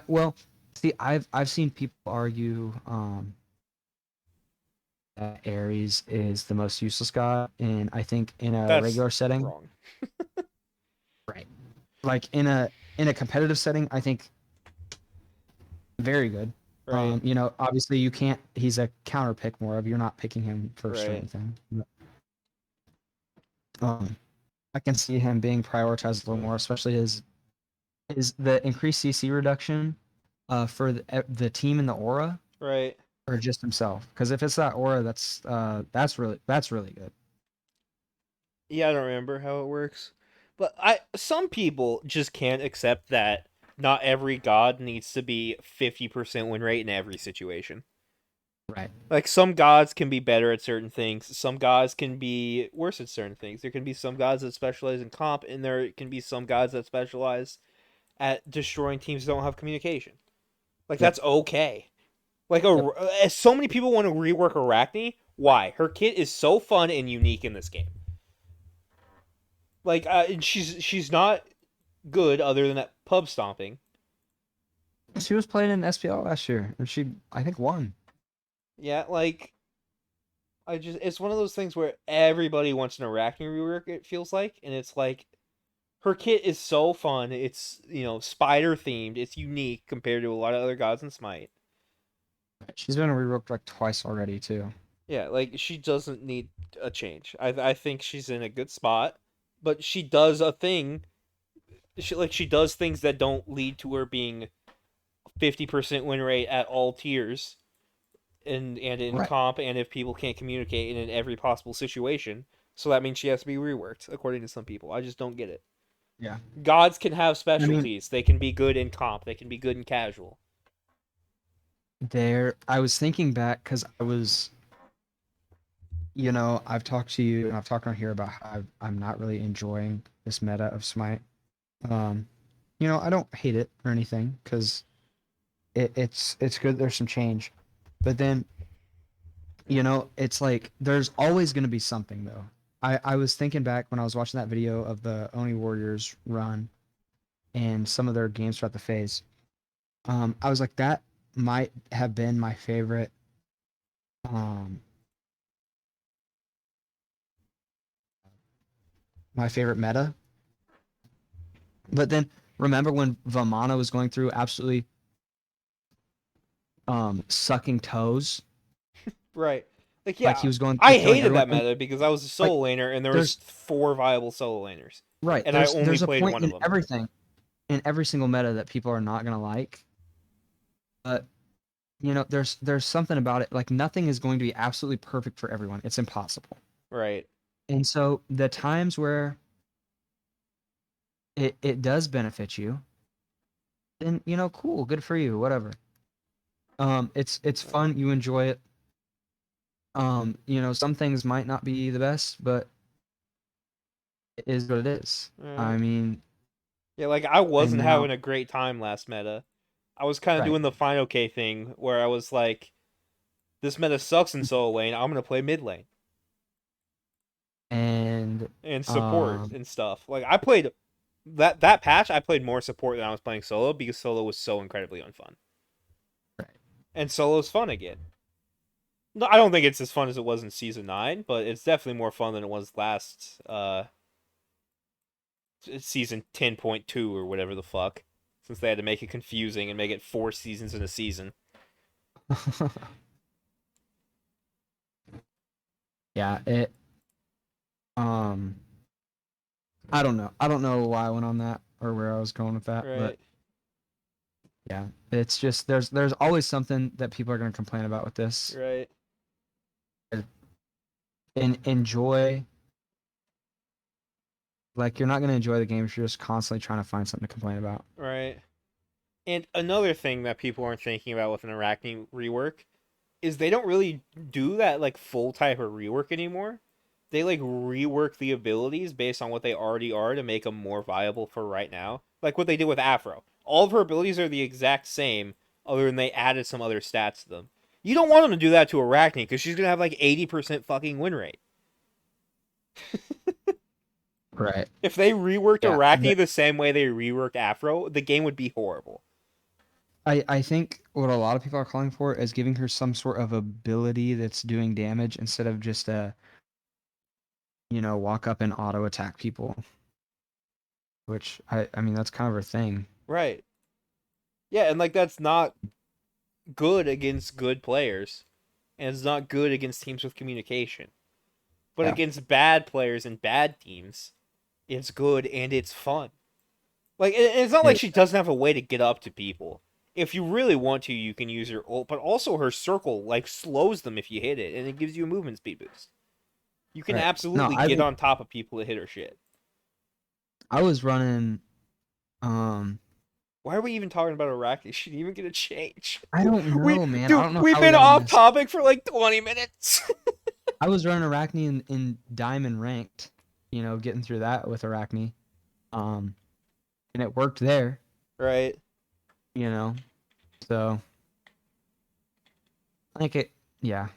Well, see, I've seen people argue that Ares is the most useless god, and I think in a That's regular setting, wrong. right? Like in a competitive setting, I think very good. Right, Obviously you can't. He's a counter pick more of. You're not picking him first or right. anything. But, I can see him being prioritized a little more, especially is the increased CC reduction, for the team in the aura Right. or just himself. Because if it's that aura, that's really good. Yeah, I don't remember how it works. But I some people just can't accept that not every god needs to be 50% win rate in every situation. Right. Like some gods can be better at certain things, some gods can be worse at certain things. There can be some gods that specialize in comp and there can be some gods that specialize at destroying teams that don't have communication. Like Yep. that's okay. Like Yep. so many people want to rework Arachne. Why? Her kit is so fun and unique in this game. Like she's not good other than that pub stomping. She was playing in SPL last year, and she I think won. Yeah, like it's one of those things where everybody wants an Arachne rework. It feels like, and it's like her kit is so fun. It's spider themed. It's unique compared to a lot of other gods in Smite. She's been reworked like twice already too. Yeah, like she doesn't need a change. I think she's in a good spot, but she does a thing. She does things that don't lead to her being 50% win rate at all tiers, and in Right. comp, and if people can't communicate and in every possible situation. So that means she has to be reworked, according to some people. I just don't get it. Yeah. Gods can have I mean, specialties. They can be good in comp. They can be good in casual. I was thinking back because I've talked to you and I've talked on here about how I'm not really enjoying this meta of Smite. Um, I don't hate it or anything because it's good. There's some change, but then it's like there's always going to be something though. I was thinking back when I was watching that video of the Oni Warriors run and some of their games throughout the phase. I was like, that might have been um, my favorite meta. But then remember when Vamana was going through absolutely sucking toes, Right. Like, like yeah, he was going through I killing hated everyone, that and meta because I was a like solo laner and there was there's 4 viable solo laners. right And I only there's a played point one of in them. everything in every single meta that people are not gonna like, but there's something about it. Like nothing is going to be absolutely perfect for everyone. It's impossible. Right. And so the times where it does benefit you, then cool, good for you, whatever. It's fun, you enjoy it. Some things might not be the best, but it is what it is. I Right. mean, Yeah, like I and wasn't now having a great time last meta. I was kind of right. doing the Final K thing where I was like, this meta sucks in solo lane. I'm gonna play mid lane And and support um and stuff. Like I played that patch. I played more support than I was playing solo because solo was so incredibly unfun. right. And solo's fun again. No, I don't think it's as fun as it was in season 9, but it's definitely more fun than it was last season 10.2 or whatever the fuck. Since they had to make it confusing and make it 4 seasons in a season. Yeah, um I don't know. I don't know why I went on that or where I was going with that, but Right. yeah, it's just there's always something that people are going to complain about with this. Right. And enjoy, like you're not going to enjoy the game if you're just constantly trying to find something to complain about. Right. And another thing that people aren't thinking about with an Arachne rework is they don't really do that like full type of rework anymore. They like rework the abilities based on what they already are to make them more viable for right now. Like what they did with Afro. All of her abilities are the exact same, other than they added some other stats to them. You don't want them to do that to Arachne because she's gonna have like 80% fucking win rate. Right. If they reworked Yeah. Arachne the same way they reworked Afro, the game would be horrible. I think what a lot of people are calling for is giving her some sort of ability that's doing damage instead of just walk up and auto attack people, which I mean that's kind of her thing. Right. Yeah, and like that's not good against good players, and it's not good against teams with communication. But Yeah. against bad players and bad teams, it's good and it's fun. Like it's not like It, she doesn't have a way to get up to people. If you really want to, you can use her ult, but also her circle like slows them if you hit it, and it gives you a movement speed boost. You can right. No, absolutely get on top of people that hit her shit. I was running um Why are we even talking about Arachne? She didn't even get a change. I don't We know, man. I dude, don't know we've how we been got on off this. topic for like 20 minutes. I was running Arachne in Diamond ranked, getting through that with Arachne. Um and it worked there, Right. you know. So like it yeah.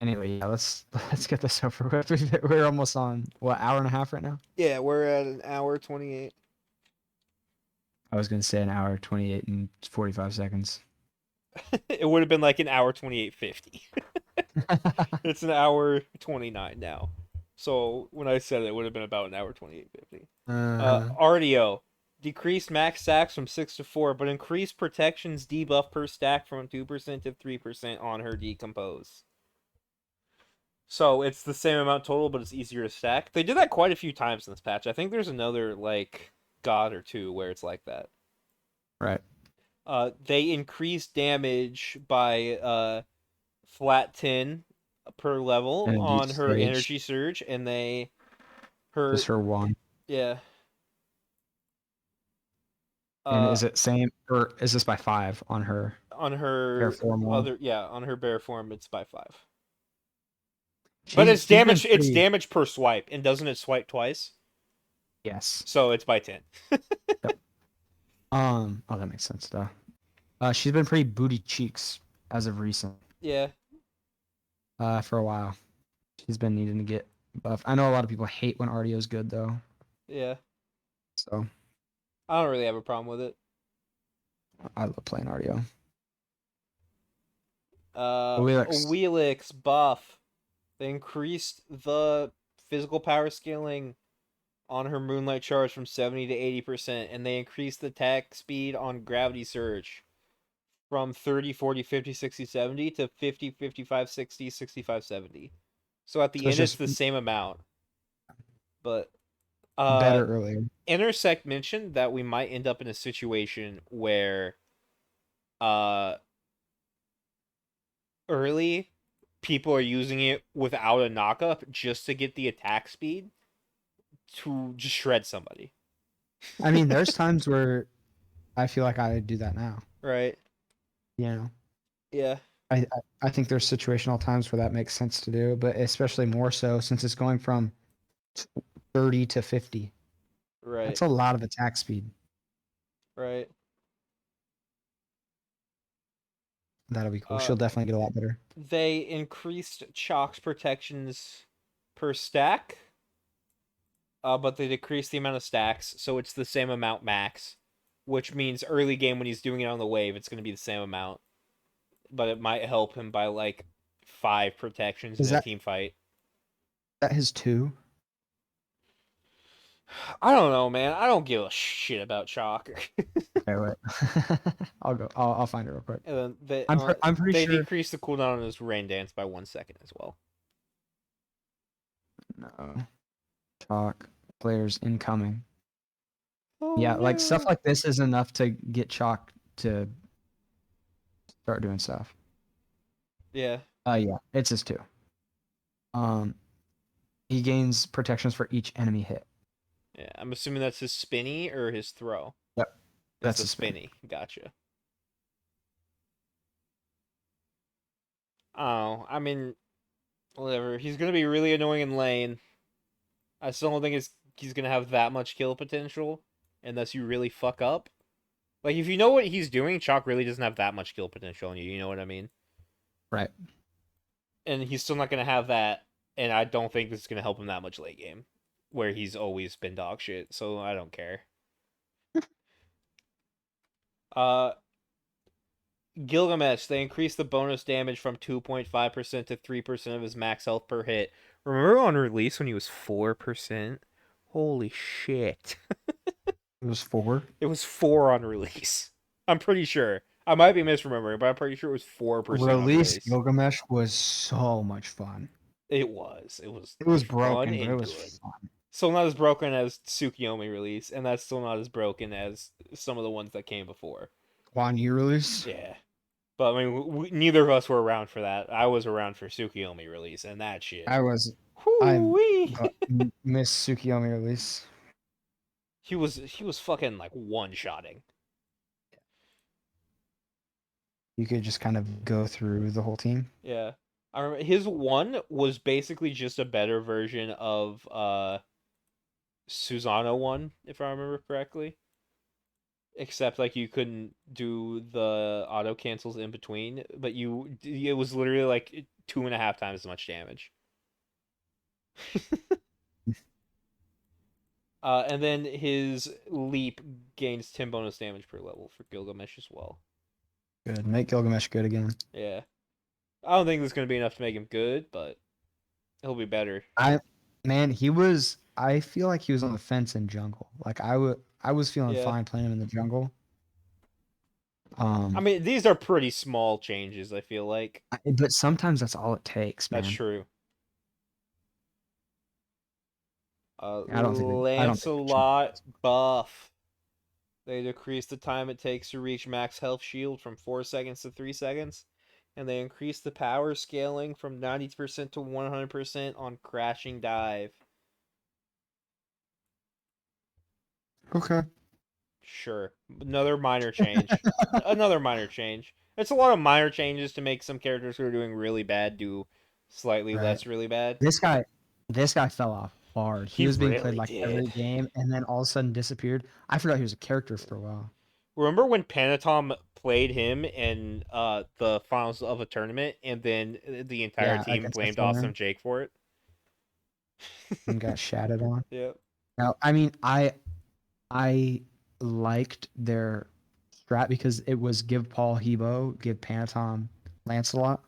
Anyway, yeah, let's get this over with. We're almost on what, hour and a half right now? Yeah, we're at an hour 28. I was gonna say an hour, 28 and 45 seconds. It would have been like an hour 28:50. It's an hour 29 now. So when I said it, it would have been about an hour 28:50. Uh-huh. RDO. Decreased max stacks from 6 to 4, but increased protections debuff per stack from 2% to 3% on her decompose. So it's the same amount total, but it's easier to stack. They did that quite a few times in this patch. I think there's another like god or two where it's like that. Right. They increased damage by flat 10 per level Energy on her surge. energy surge, and they her Just her one. yeah, And Uh, is it same or is this by 5 on her on Bear her Form one? on her bear form, it's by 5. But She's been it's pretty. damage per swipe, and doesn't it swipe twice? Yes. So it's by 10. Yep. Oh, that makes sense though. She's been pretty booty cheeks as of recent. Yeah, For a while. She's been needing to get buff. I know a lot of people hate when RDO's good though. yeah. So I don't really have a problem with it. I love playing RDO. Wheelix. Wheelix buff. They increased the physical power scaling on her Moonlight Charge from 70 to 80%, and they increased the attack speed on Gravity Surge from 30, 40, 50, 60, 70 to 50, 55, 60, 65, 70. So at the So it's end, it's just the same amount. But better earlier. Intersect mentioned that we might end up in a situation where uh, early people are using it without a knockup just to get the attack speed to just shred somebody. I mean, there's times where I feel like I do that now. Right. You know, Yeah. I think there's situational times where that makes sense to do, but especially more so since it's going from 30 to 50. Right. That's a lot of attack speed. Right. That'll be cool. Uh, She'll definitely get a lot better. they increased Chalk's protections per stack, but they decreased the amount of stacks, so it's the same amount max, which means early game when he's doing it on the wave, it's going to be the same amount, but it might help him by like 5 protections in Is a that team fight. his 2? I don't know, man. I don't give a shit about Chalk. Okay, wait. I'll go. I'll find it real quick. And then I'm pretty they sure. decreased the cooldown on his rain dance by 1 second as well. No. Talk players incoming. Oh Yeah, like stuff no. like this is enough to get Chalk to start doing stuff. Yeah. Yeah, it's his 2. Um, he gains protections for each enemy hit. Yeah. I'm assuming that's his spinny or his throw. Yep, It's that's the a spin. spinny. Gotcha. Oh, I mean, whatever. He's gonna be really annoying in lane. I still don't think he's gonna have that much kill potential unless you really fuck up. Like if you know what he's doing, Chalk really doesn't have that much kill potential on you. You know what I mean? Right. And he's still not gonna have that. And I don't think this is gonna help him that much late game, where he's always been dog shit. So I don't care. Uh, Gilgamesh, they increased the bonus damage from 2.5% to 3% of his max health per hit. Remember on release when he was 4%? Holy shit. It was 4. It was 4 on release. I'm pretty sure. I might be misremembering, but I'm pretty sure it was 4% on Release release. Gilgamesh was so much fun. It was. It was It was fun broken, but it and was good. fun. Still not as broken as Tsukiyomi release, and that's still not as broken as some of the ones that came before. Juan Yu release. Yeah. But I mean, neither of us were around for that. I was around for Tsukiyomi release, and that shit. I was. I Whoo-wee. miss Tsukiyomi release. He was fucking like one-shotting. You could just kind of go through the whole team. Yeah. I remember his one was basically just a better version of Susano one, if I remember correctly. Except like you couldn't do the auto cancels in between, but it was literally like 2.5 times as much damage. And then his leap gains 10 bonus damage per level for Gilgamesh as well. Good. Make Gilgamesh good again. Yeah. I don't think this is going to be enough to make him good, but he'll be better. He was. I feel like he was on the fence in jungle. Like I was feeling Yeah. fine playing him in the jungle. I mean, these are pretty small changes, I feel like. But sometimes that's all it takes, man. That's true. I don't think. I don't think. Lancelot buff. They decrease the time it takes to reach max health shield from 4 seconds to 3 seconds. And they increase the power scaling from 90% to 100% on crashing dive. Okay. Sure. Another minor change. Another minor change. It's a lot of minor changes to make some characters who are doing really bad do slightly Right. less really bad. This guy, this guy fell off hard. He He was being played really like every did. game, and then all of a sudden disappeared. I forgot he was a character for a while. Remember when Panatom played him in the finals of a tournament, and then the entire Yeah, team against blamed SLM Awesome Jake for it? and got shattered on. Yep. Now, I mean, I liked their strat because it was give Paul Hebo, give Panatom Lancelot.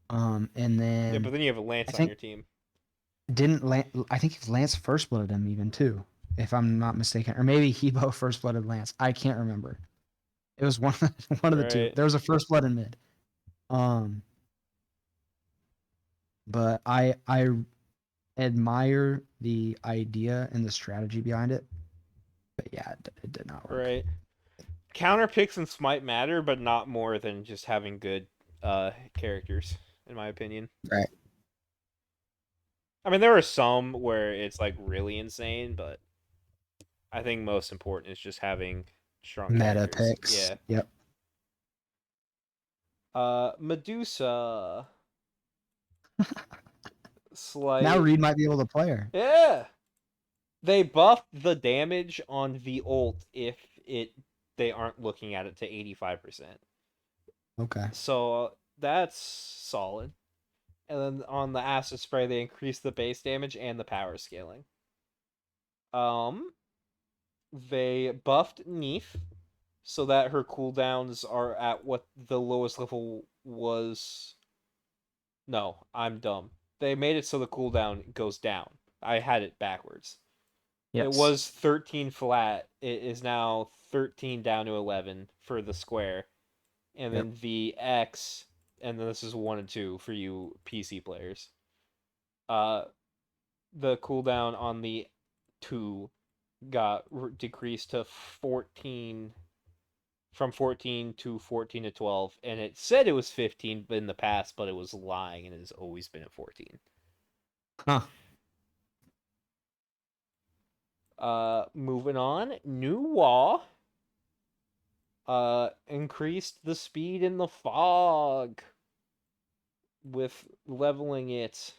And Yeah, but then then you have a I Lance on think your team. I think Lance first blooded him even too, if I'm not mistaken, or maybe Hebo first blooded Lance. I can't remember. It was one of the two. Right. There was a first blood in mid. Um, but I admire the idea and the strategy behind it. But yeah, it did not work. Right. Counter picks and smite matter, but not more than just having good characters, in my opinion. Right. I mean, there are some where it's like really insane, but I think most important is just having strong Meta characters. picks. Yeah. Yep. Medusa. Now Slight. Reed might be able to play her. Yeah. They buffed the damage on the ult if they aren't looking at it to 85%. Okay. So that's solid. And then on the acid spray, they increased the base damage and the power scaling. They buffed Neef so that her cooldowns are at what the lowest level was. No, I'm dumb. They made it so the cooldown goes down. I had it backwards. It Yes. was 13 flat. It is now 13 down to 11 for the square. And Yep. then the X, and then this is 1 and 2 for you PC players. The cooldown on the 2 got decreased to 14, from 14 to 14 to 12, and it said it was 15 in the past, but it was lying, and it has always been at 14. Huh. Moving on, New Wall increased the speed in the fog with leveling it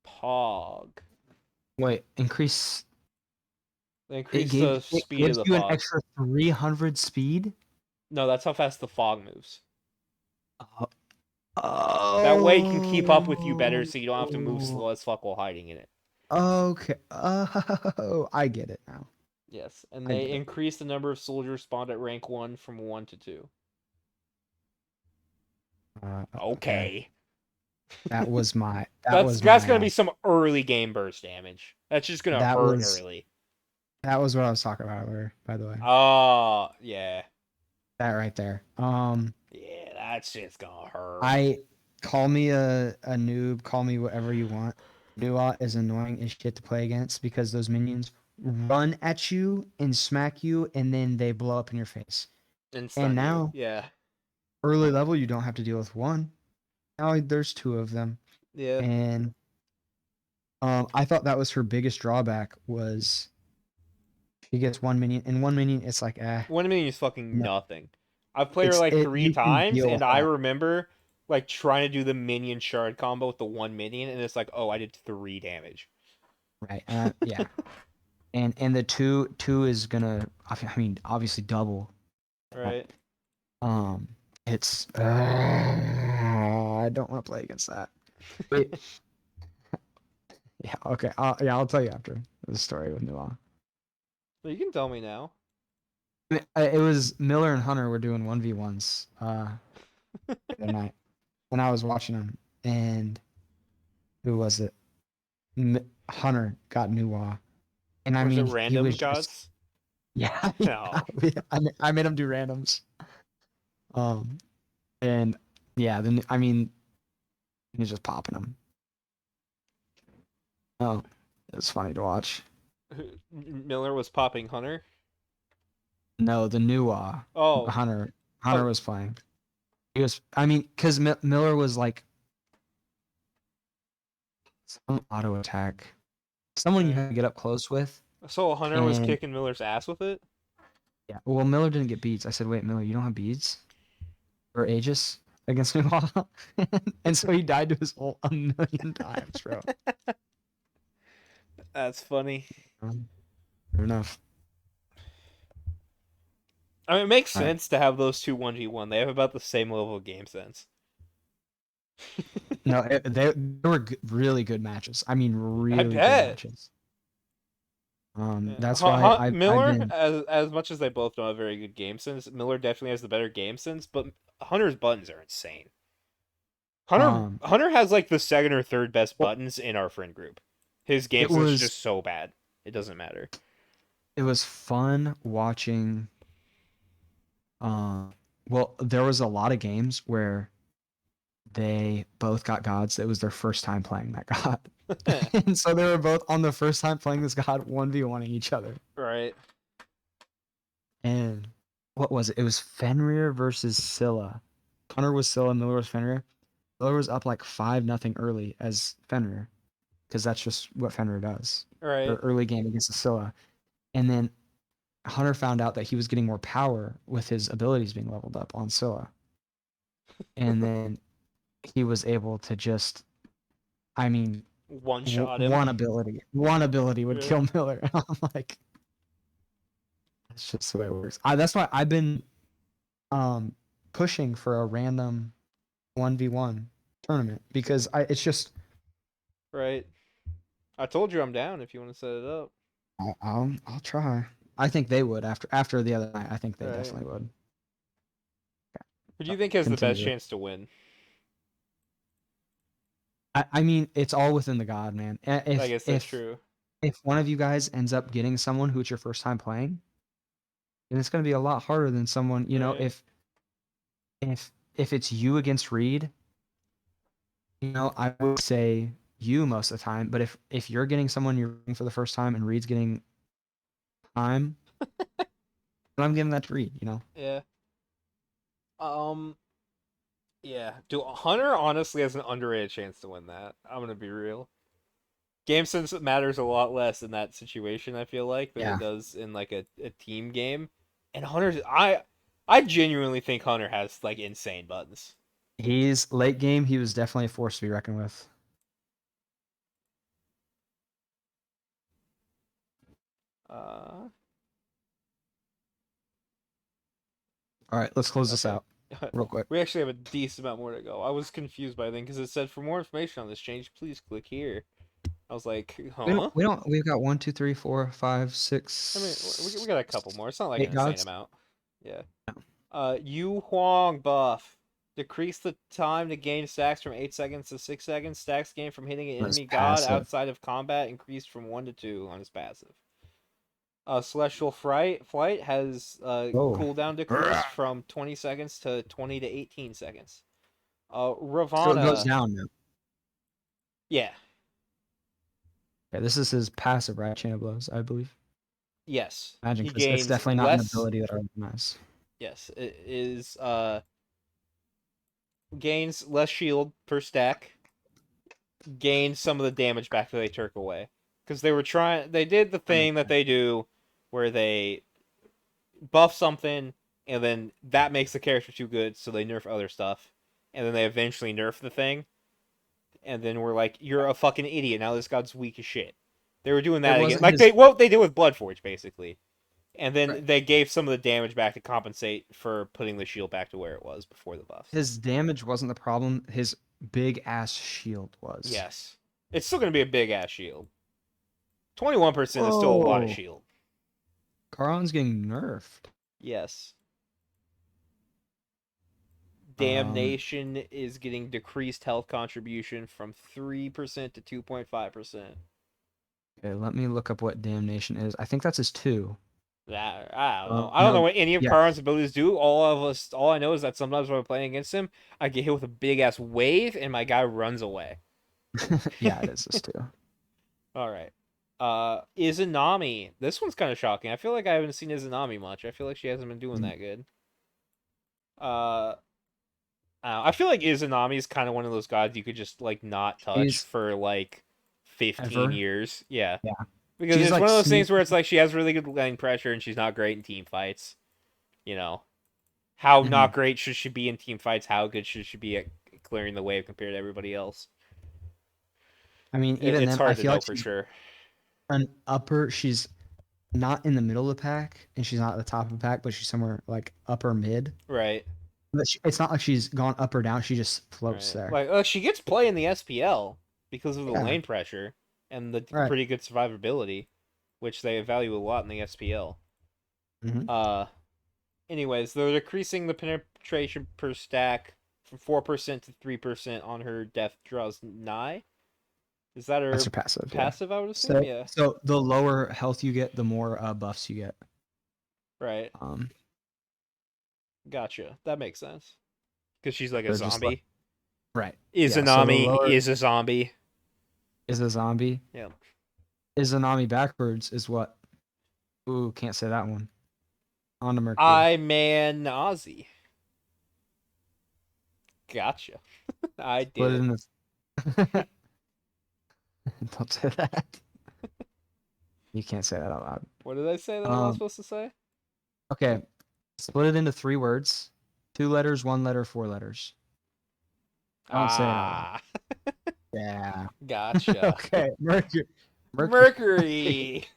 Pog. Wait, increase. Increase the It speed of gives the you an fog. extra 300 speed. No, that's how fast the fog moves. Oh. That way it can keep up with you better so you don't have to move Oh. slow as fuck while hiding in it. Okay. Oh, I get it now. Yes, and I they get it. increased the number of soldiers spawned at rank 1 from 1 to 2. Okay. Okay. That was my. That's gonna be some early game burst damage. That's just gonna That hurt was early. that was what I was talking about earlier. By the way, Oh, yeah. that right there. Yeah, that shit's gonna hurt. I call me a noob. Call me whatever you want. Nuot is annoying as shit to play against because those minions run at you and smack you, and then they blow up in your face. And And stun you. now, Yeah. early level, you don't have to deal with one. Now there's two of them, Yeah. and I thought that was her biggest drawback was she gets one minion, and one minion it's like 1 million is fucking no, nothing. I've played her like 3 you can times, deal with and I that, remember like trying to do the minion shard combo with the 1 minion, and it's like, oh, I did 3 damage. right? Yeah, and the two is gonna I mean obviously double. Right. Um, it's I don't want to play against that. But, yeah, okay. I'll tell you after the story with Noah. Well, you can tell me now. It was Miller and Hunter were doing 1v1s the other night, and I was watching them. And who was it? Hunter got Nuwa, and I Or is it mean he random was just gods? yeah. No. I made him do randoms. And yeah, then I mean he's just popping them. Oh, it's funny to watch. Miller was popping Hunter. No, the new Oh. Hunter Oh. was playing. He was, I mean, because Miller was like some auto attack, someone you Okay. had to get up close with. So Hunter was And kicking Miller's ass with it? yeah, well, Miller didn't get beads. I said, wait, Miller, you don't have beads or Aegis against me, and so he died to his ult a million times, bro. That's funny. Fair enough. I mean, it makes All right. sense to have those two 1v1. They have about the same level of game sense. No, they were really good matches. I mean, I really good bet. matches. Yeah. That's why I've Miller, been as much as they both don't have very good game sense, Miller definitely has the better game sense, but Hunter's buttons are insane. um Hunter has like the second or third best well, buttons in our friend group. His game it sense is was just so bad. It doesn't matter. it was fun watching. Well, there was a lot of games where they both got gods. It was their first time playing that god. And so they were both on the first time playing this god 1v1ing each other. Right. And what was it? It was Fenrir versus Scylla. Hunter was Scylla, Miller was Fenrir. Miller was up like 5-0 early as Fenrir, because that's just what Fenrir does. Or Right. early game against Scylla. And then Hunter found out that he was getting more power with his abilities being leveled up on Scylla. And then he was able to just, I mean, One shot him. one ability would Yeah. kill Miller. And I'm like, that's just the way it works. That's why I've been pushing for a random 1v1 tournament, because it's just Right. I told you I'm down if you want to set it up. I'll try. I think they would after the other night. I think they Right. definitely would. Who do you think has the best Continue. chance to win? I mean, it's all within the god, man. I guess that's true. If one of you guys ends up getting someone who it's your first time playing, then it's going to be a lot harder than someone, Right. if it's you against Reed, I would say you most of the time. But if you're getting someone you're playing for the first time and Reed's getting time, then I'm giving that to Reed. Yeah. Um. Yeah. Do Hunter honestly has an underrated chance to win that? I'm gonna be real. Game sense matters a lot less in that situation. I feel like than it Yeah. does in like a team game. And I genuinely think Hunter has like insane buttons. He's late game, he was definitely a force to be reckoned with. Uh. All right, let's close this Okay. out real quick. We actually have a decent amount more to go. I was confused by the thing because it said for more information on this change, please click here. I was like, huh? We've got 1, 2, 3, 4, 5, I mean, 6, we got a couple more. It's not like 8 an insane gods. amount. Yeah. Yu Huang buff. Decrease the time to gain stacks from 8 seconds to 6 seconds. Stacks gained from hitting an On his enemy god passive. outside of combat increased from 1 to 2 on his passive. Celestial Flight has Oh. cooldown decreased from 20 seconds to 20 to 18 seconds. So it goes Ravana. down now. Yeah. Yeah, this is his passive, right? Chain of Blows, I believe. Yes. Imagine, He because it's gains definitely not an less. ability that I recognize. Yes, it is gains less shield per stack. Gains some of the damage back that they took away. Because they did the That makes thing that sense. they do where they buff something and then that makes the character too good, so they nerf other stuff. And then they eventually nerf the thing. And then we're like, you're a fucking idiot. Now this god's weak as shit. They were doing It that again. wasn't Like his what they did with Bloodforge, basically. And right. then they gave some of the damage back to compensate for putting the shield back to where it was before the buffs. His damage wasn't the problem. His big ass shield was. Yes. It's still going to be a big ass shield. 21% is still a lot of Whoa. shield. Charon's getting nerfed. Yes. Um, Damnation is getting decreased health contribution from 3% to 2.5%. okay, let me look up what damnation is. I think that's his 2. I don't know. I don't know No, what any of yeah, Charon's abilities do. All I know is that sometimes when I'm playing against him, I get hit with a big ass wave and my guy runs away. yeah, it is his 2. All right. Izanami. This one's kind of shocking. I feel like I haven't seen Izanami much. I feel like she hasn't been doing that good. I feel like Izanami is kind of one of those gods you could just like not touch He's for like 15 ever. years. Yeah. Yeah. Because she's it's like one of those things where sneaky. it's like she has really good lane pressure and she's not great in team fights. You know, how Mhm. not great should she be in team fights? How good should she be at clearing the wave compared to everybody else? I mean, even It's then, I hard to feel know like for she's sure. an upper. She's not in the middle of the pack, and she's not at the top of the pack, but she's somewhere like upper mid. Right. But it's not like she's gone up or down. She just floats Right. there. Like she gets play in the SPL because of the Yeah. lane pressure and the Right. pretty good survivability, which they value a lot in the SPL. Hmm. Uh, anyways, they're decreasing the penetration per stack from 4% to 3% on her Death Draws Nigh. Is that That's her her passive. Yeah. passive? I would assume. So Yeah. so the lower health you get, the more buffs you get. Right. Um. Gotcha. That makes sense. Because she's like a So just like zombie. right. Yeah. So the Izanami lower is a zombie. is a zombie. Yeah. Izanami backwards is what? Ooh, can't say that one. On to Mercury. I man Nazi. Gotcha. I Split did it it. into. Don't say that. You can't say that out loud. What did I say that I'm not Um. supposed to say? Okay. Split it into 3 words. 2 letters, 1 letter, 4 letters. Don't say it out loud. Ah, Yeah. gotcha. Okay. Mercury. Mercury. Mercury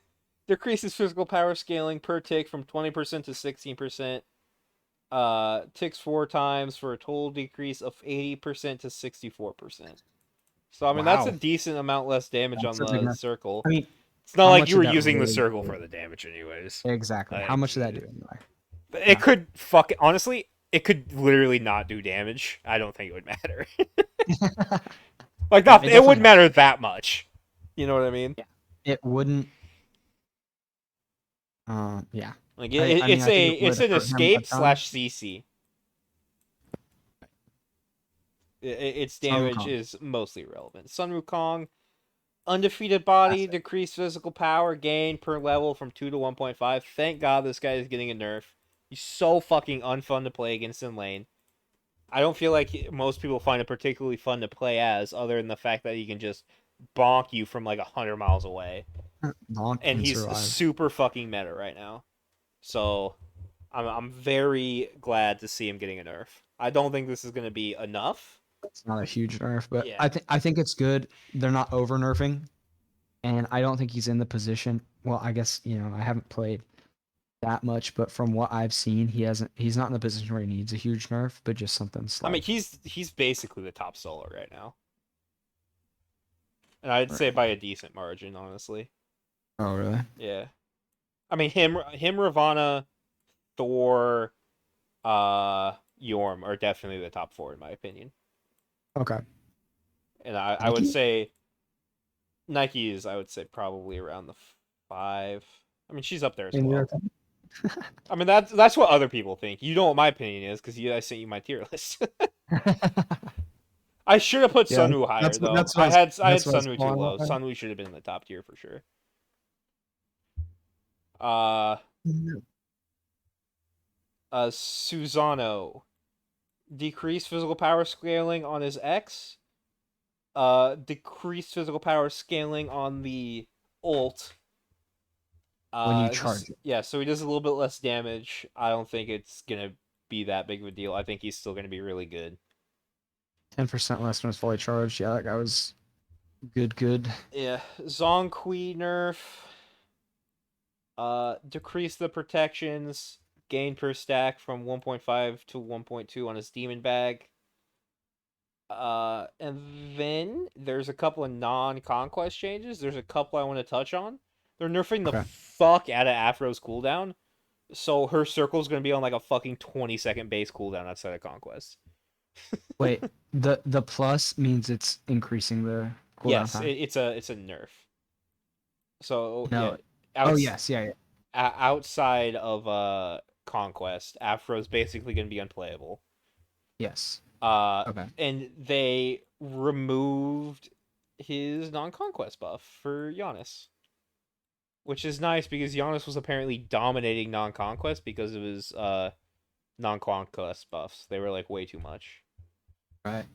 decreases physical power scaling per tick from 20% to 16%. Ticks 4 times for a total decrease of 80% to 64%. So I mean that's a Wow. decent amount less damage on That's a big the number. circle. I mean, It's not how like much you did were that using the really circle do? for the damage anyways. Exactly. How much did that do anyway? It Yeah. could fuck honestly, it could literally not do damage. I don't think it would matter. Like Yeah, not it it definitely wouldn't helped. matter that much. You know what I mean? Yeah. It wouldn't. Yeah. Like I mean, I think it it's would an hurt him a escape ton. slash CC. Its Sun damage Wukong. is mostly irrelevant. Sun Wukong, undefeated body, Classic. decreased physical power gain per level from 2 to 1.5. Thank God this guy is getting a nerf. He's so fucking unfun to play against in lane. I don't feel like most people find it particularly fun to play as, other than the fact that he can just bonk you from like 100 miles away. Bonk And and he's survive. super fucking meta right now. So I'm very glad to see him getting a nerf. I don't think this is going to be enough. It's not a huge nerf, but Yeah. I think it's good. They're not over nerfing, and I don't think he's in the position. Well, I guess I haven't played that much, but from what I've seen, he's not in the position where he needs a huge nerf, but just something I mean, slight. he's basically the top solo right now. And I'd say Right. by a decent margin, honestly. Oh, really? Yeah. I mean, Ravana, Thor, Yorm are definitely the top four in my opinion. Okay. And I would Nike? say Nike is, I would say, probably around the five. I mean, she's up there as In your well. opinion? I mean, that's what other people think. You know what my opinion is because I sent you my tier list. I should have put Yeah, Sunwoo higher that's what though. that's what I was I had that's what I was Sunwoo too calling low. out there. Sunwoo should have been in the top tier for sure. Uh, Mhm. Susano decreased physical power scaling on his X. Decreased physical power scaling on the ult. When you charge it. Yeah, so he does a little bit less damage. I don't think it's gonna be that big of a deal. I think he's still gonna be really good. 10% less when it's fully charged. Yeah, that guy was good. Yeah, Zongqi nerf. Decrease the protections gain per stack from 1.5 to 1.2 on his demon bag. And then there's a couple of non-conquest changes. There's a couple I want to touch on. They're nerfing the Okay. fuck out of Afro's cooldown, so her circle's gonna be on like a fucking 20-second base cooldown outside of conquest. Wait, the plus means it's increasing the cooldown Yes, time. it's a nerf. So yeah, No. Oh outs yes, yeah, yeah. outside of conquest, Afro's basically gonna be unplayable. Yes. Uh, Okay. and they removed his non-conquest buff for Giannis, which is nice because Giannis was apparently dominating non-conquest because of his non-conquest buffs. They were like way too much. Right.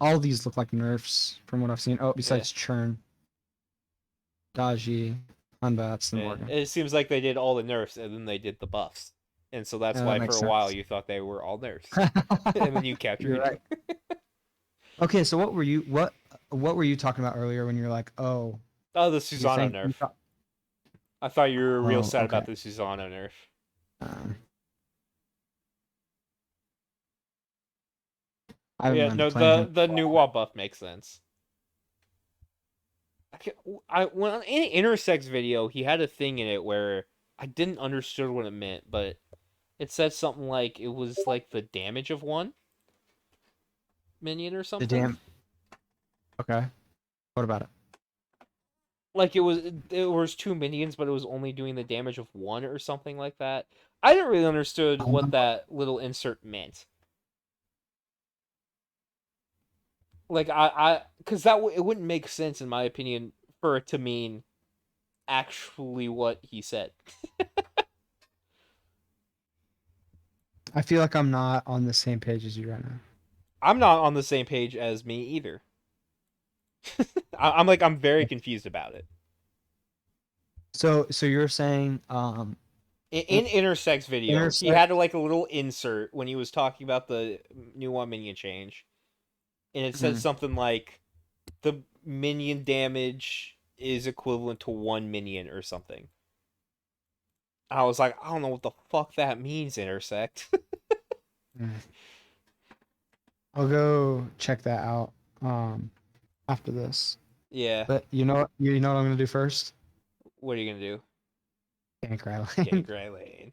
All these look like nerfs from what I've seen. Oh, Yeah. besides churn. Daji, Unbats, then Yeah, Morgan. it seems like they did all the nerfs and then they did the buffs, and so that's Yeah, that why for makes a while sense. you thought they were all nerfs, and then you kept You're reading. right. Okay, so what were you talking about earlier when you're like, oh, Oh, the you Susanoo think nerf. you thought, I thought you were real oh, sad okay. about the Susanoo nerf. Um, I haven't Yeah, learned to no, play him. the new wall buff makes sense. When in Intersex video, he had a thing in it where I didn't understand what it meant, but it said something like it was like the damage of one minion or The something. damn. Okay. What about it? Like it was two minions, but it was only doing the damage of one or something like that. I didn't really understood what that little insert meant. Like because it wouldn't make sense in my opinion for it to mean actually what he said. I feel like I'm not on the same page as you right now. I'm not on the same page as me either. I'm very confused about it. So you're saying In Intersex video, he intersect. had like a little insert when he was talking about the new one minion change, and it said Mhm. something like the minion damage is equivalent to one minion or something. I was like, I don't know what the fuck that means, Intersect. Mm. I'll go check that out after this. Yeah, But you know what I'm gonna do first? what are you gonna do? Gank Right Gank Lane. Right Lane.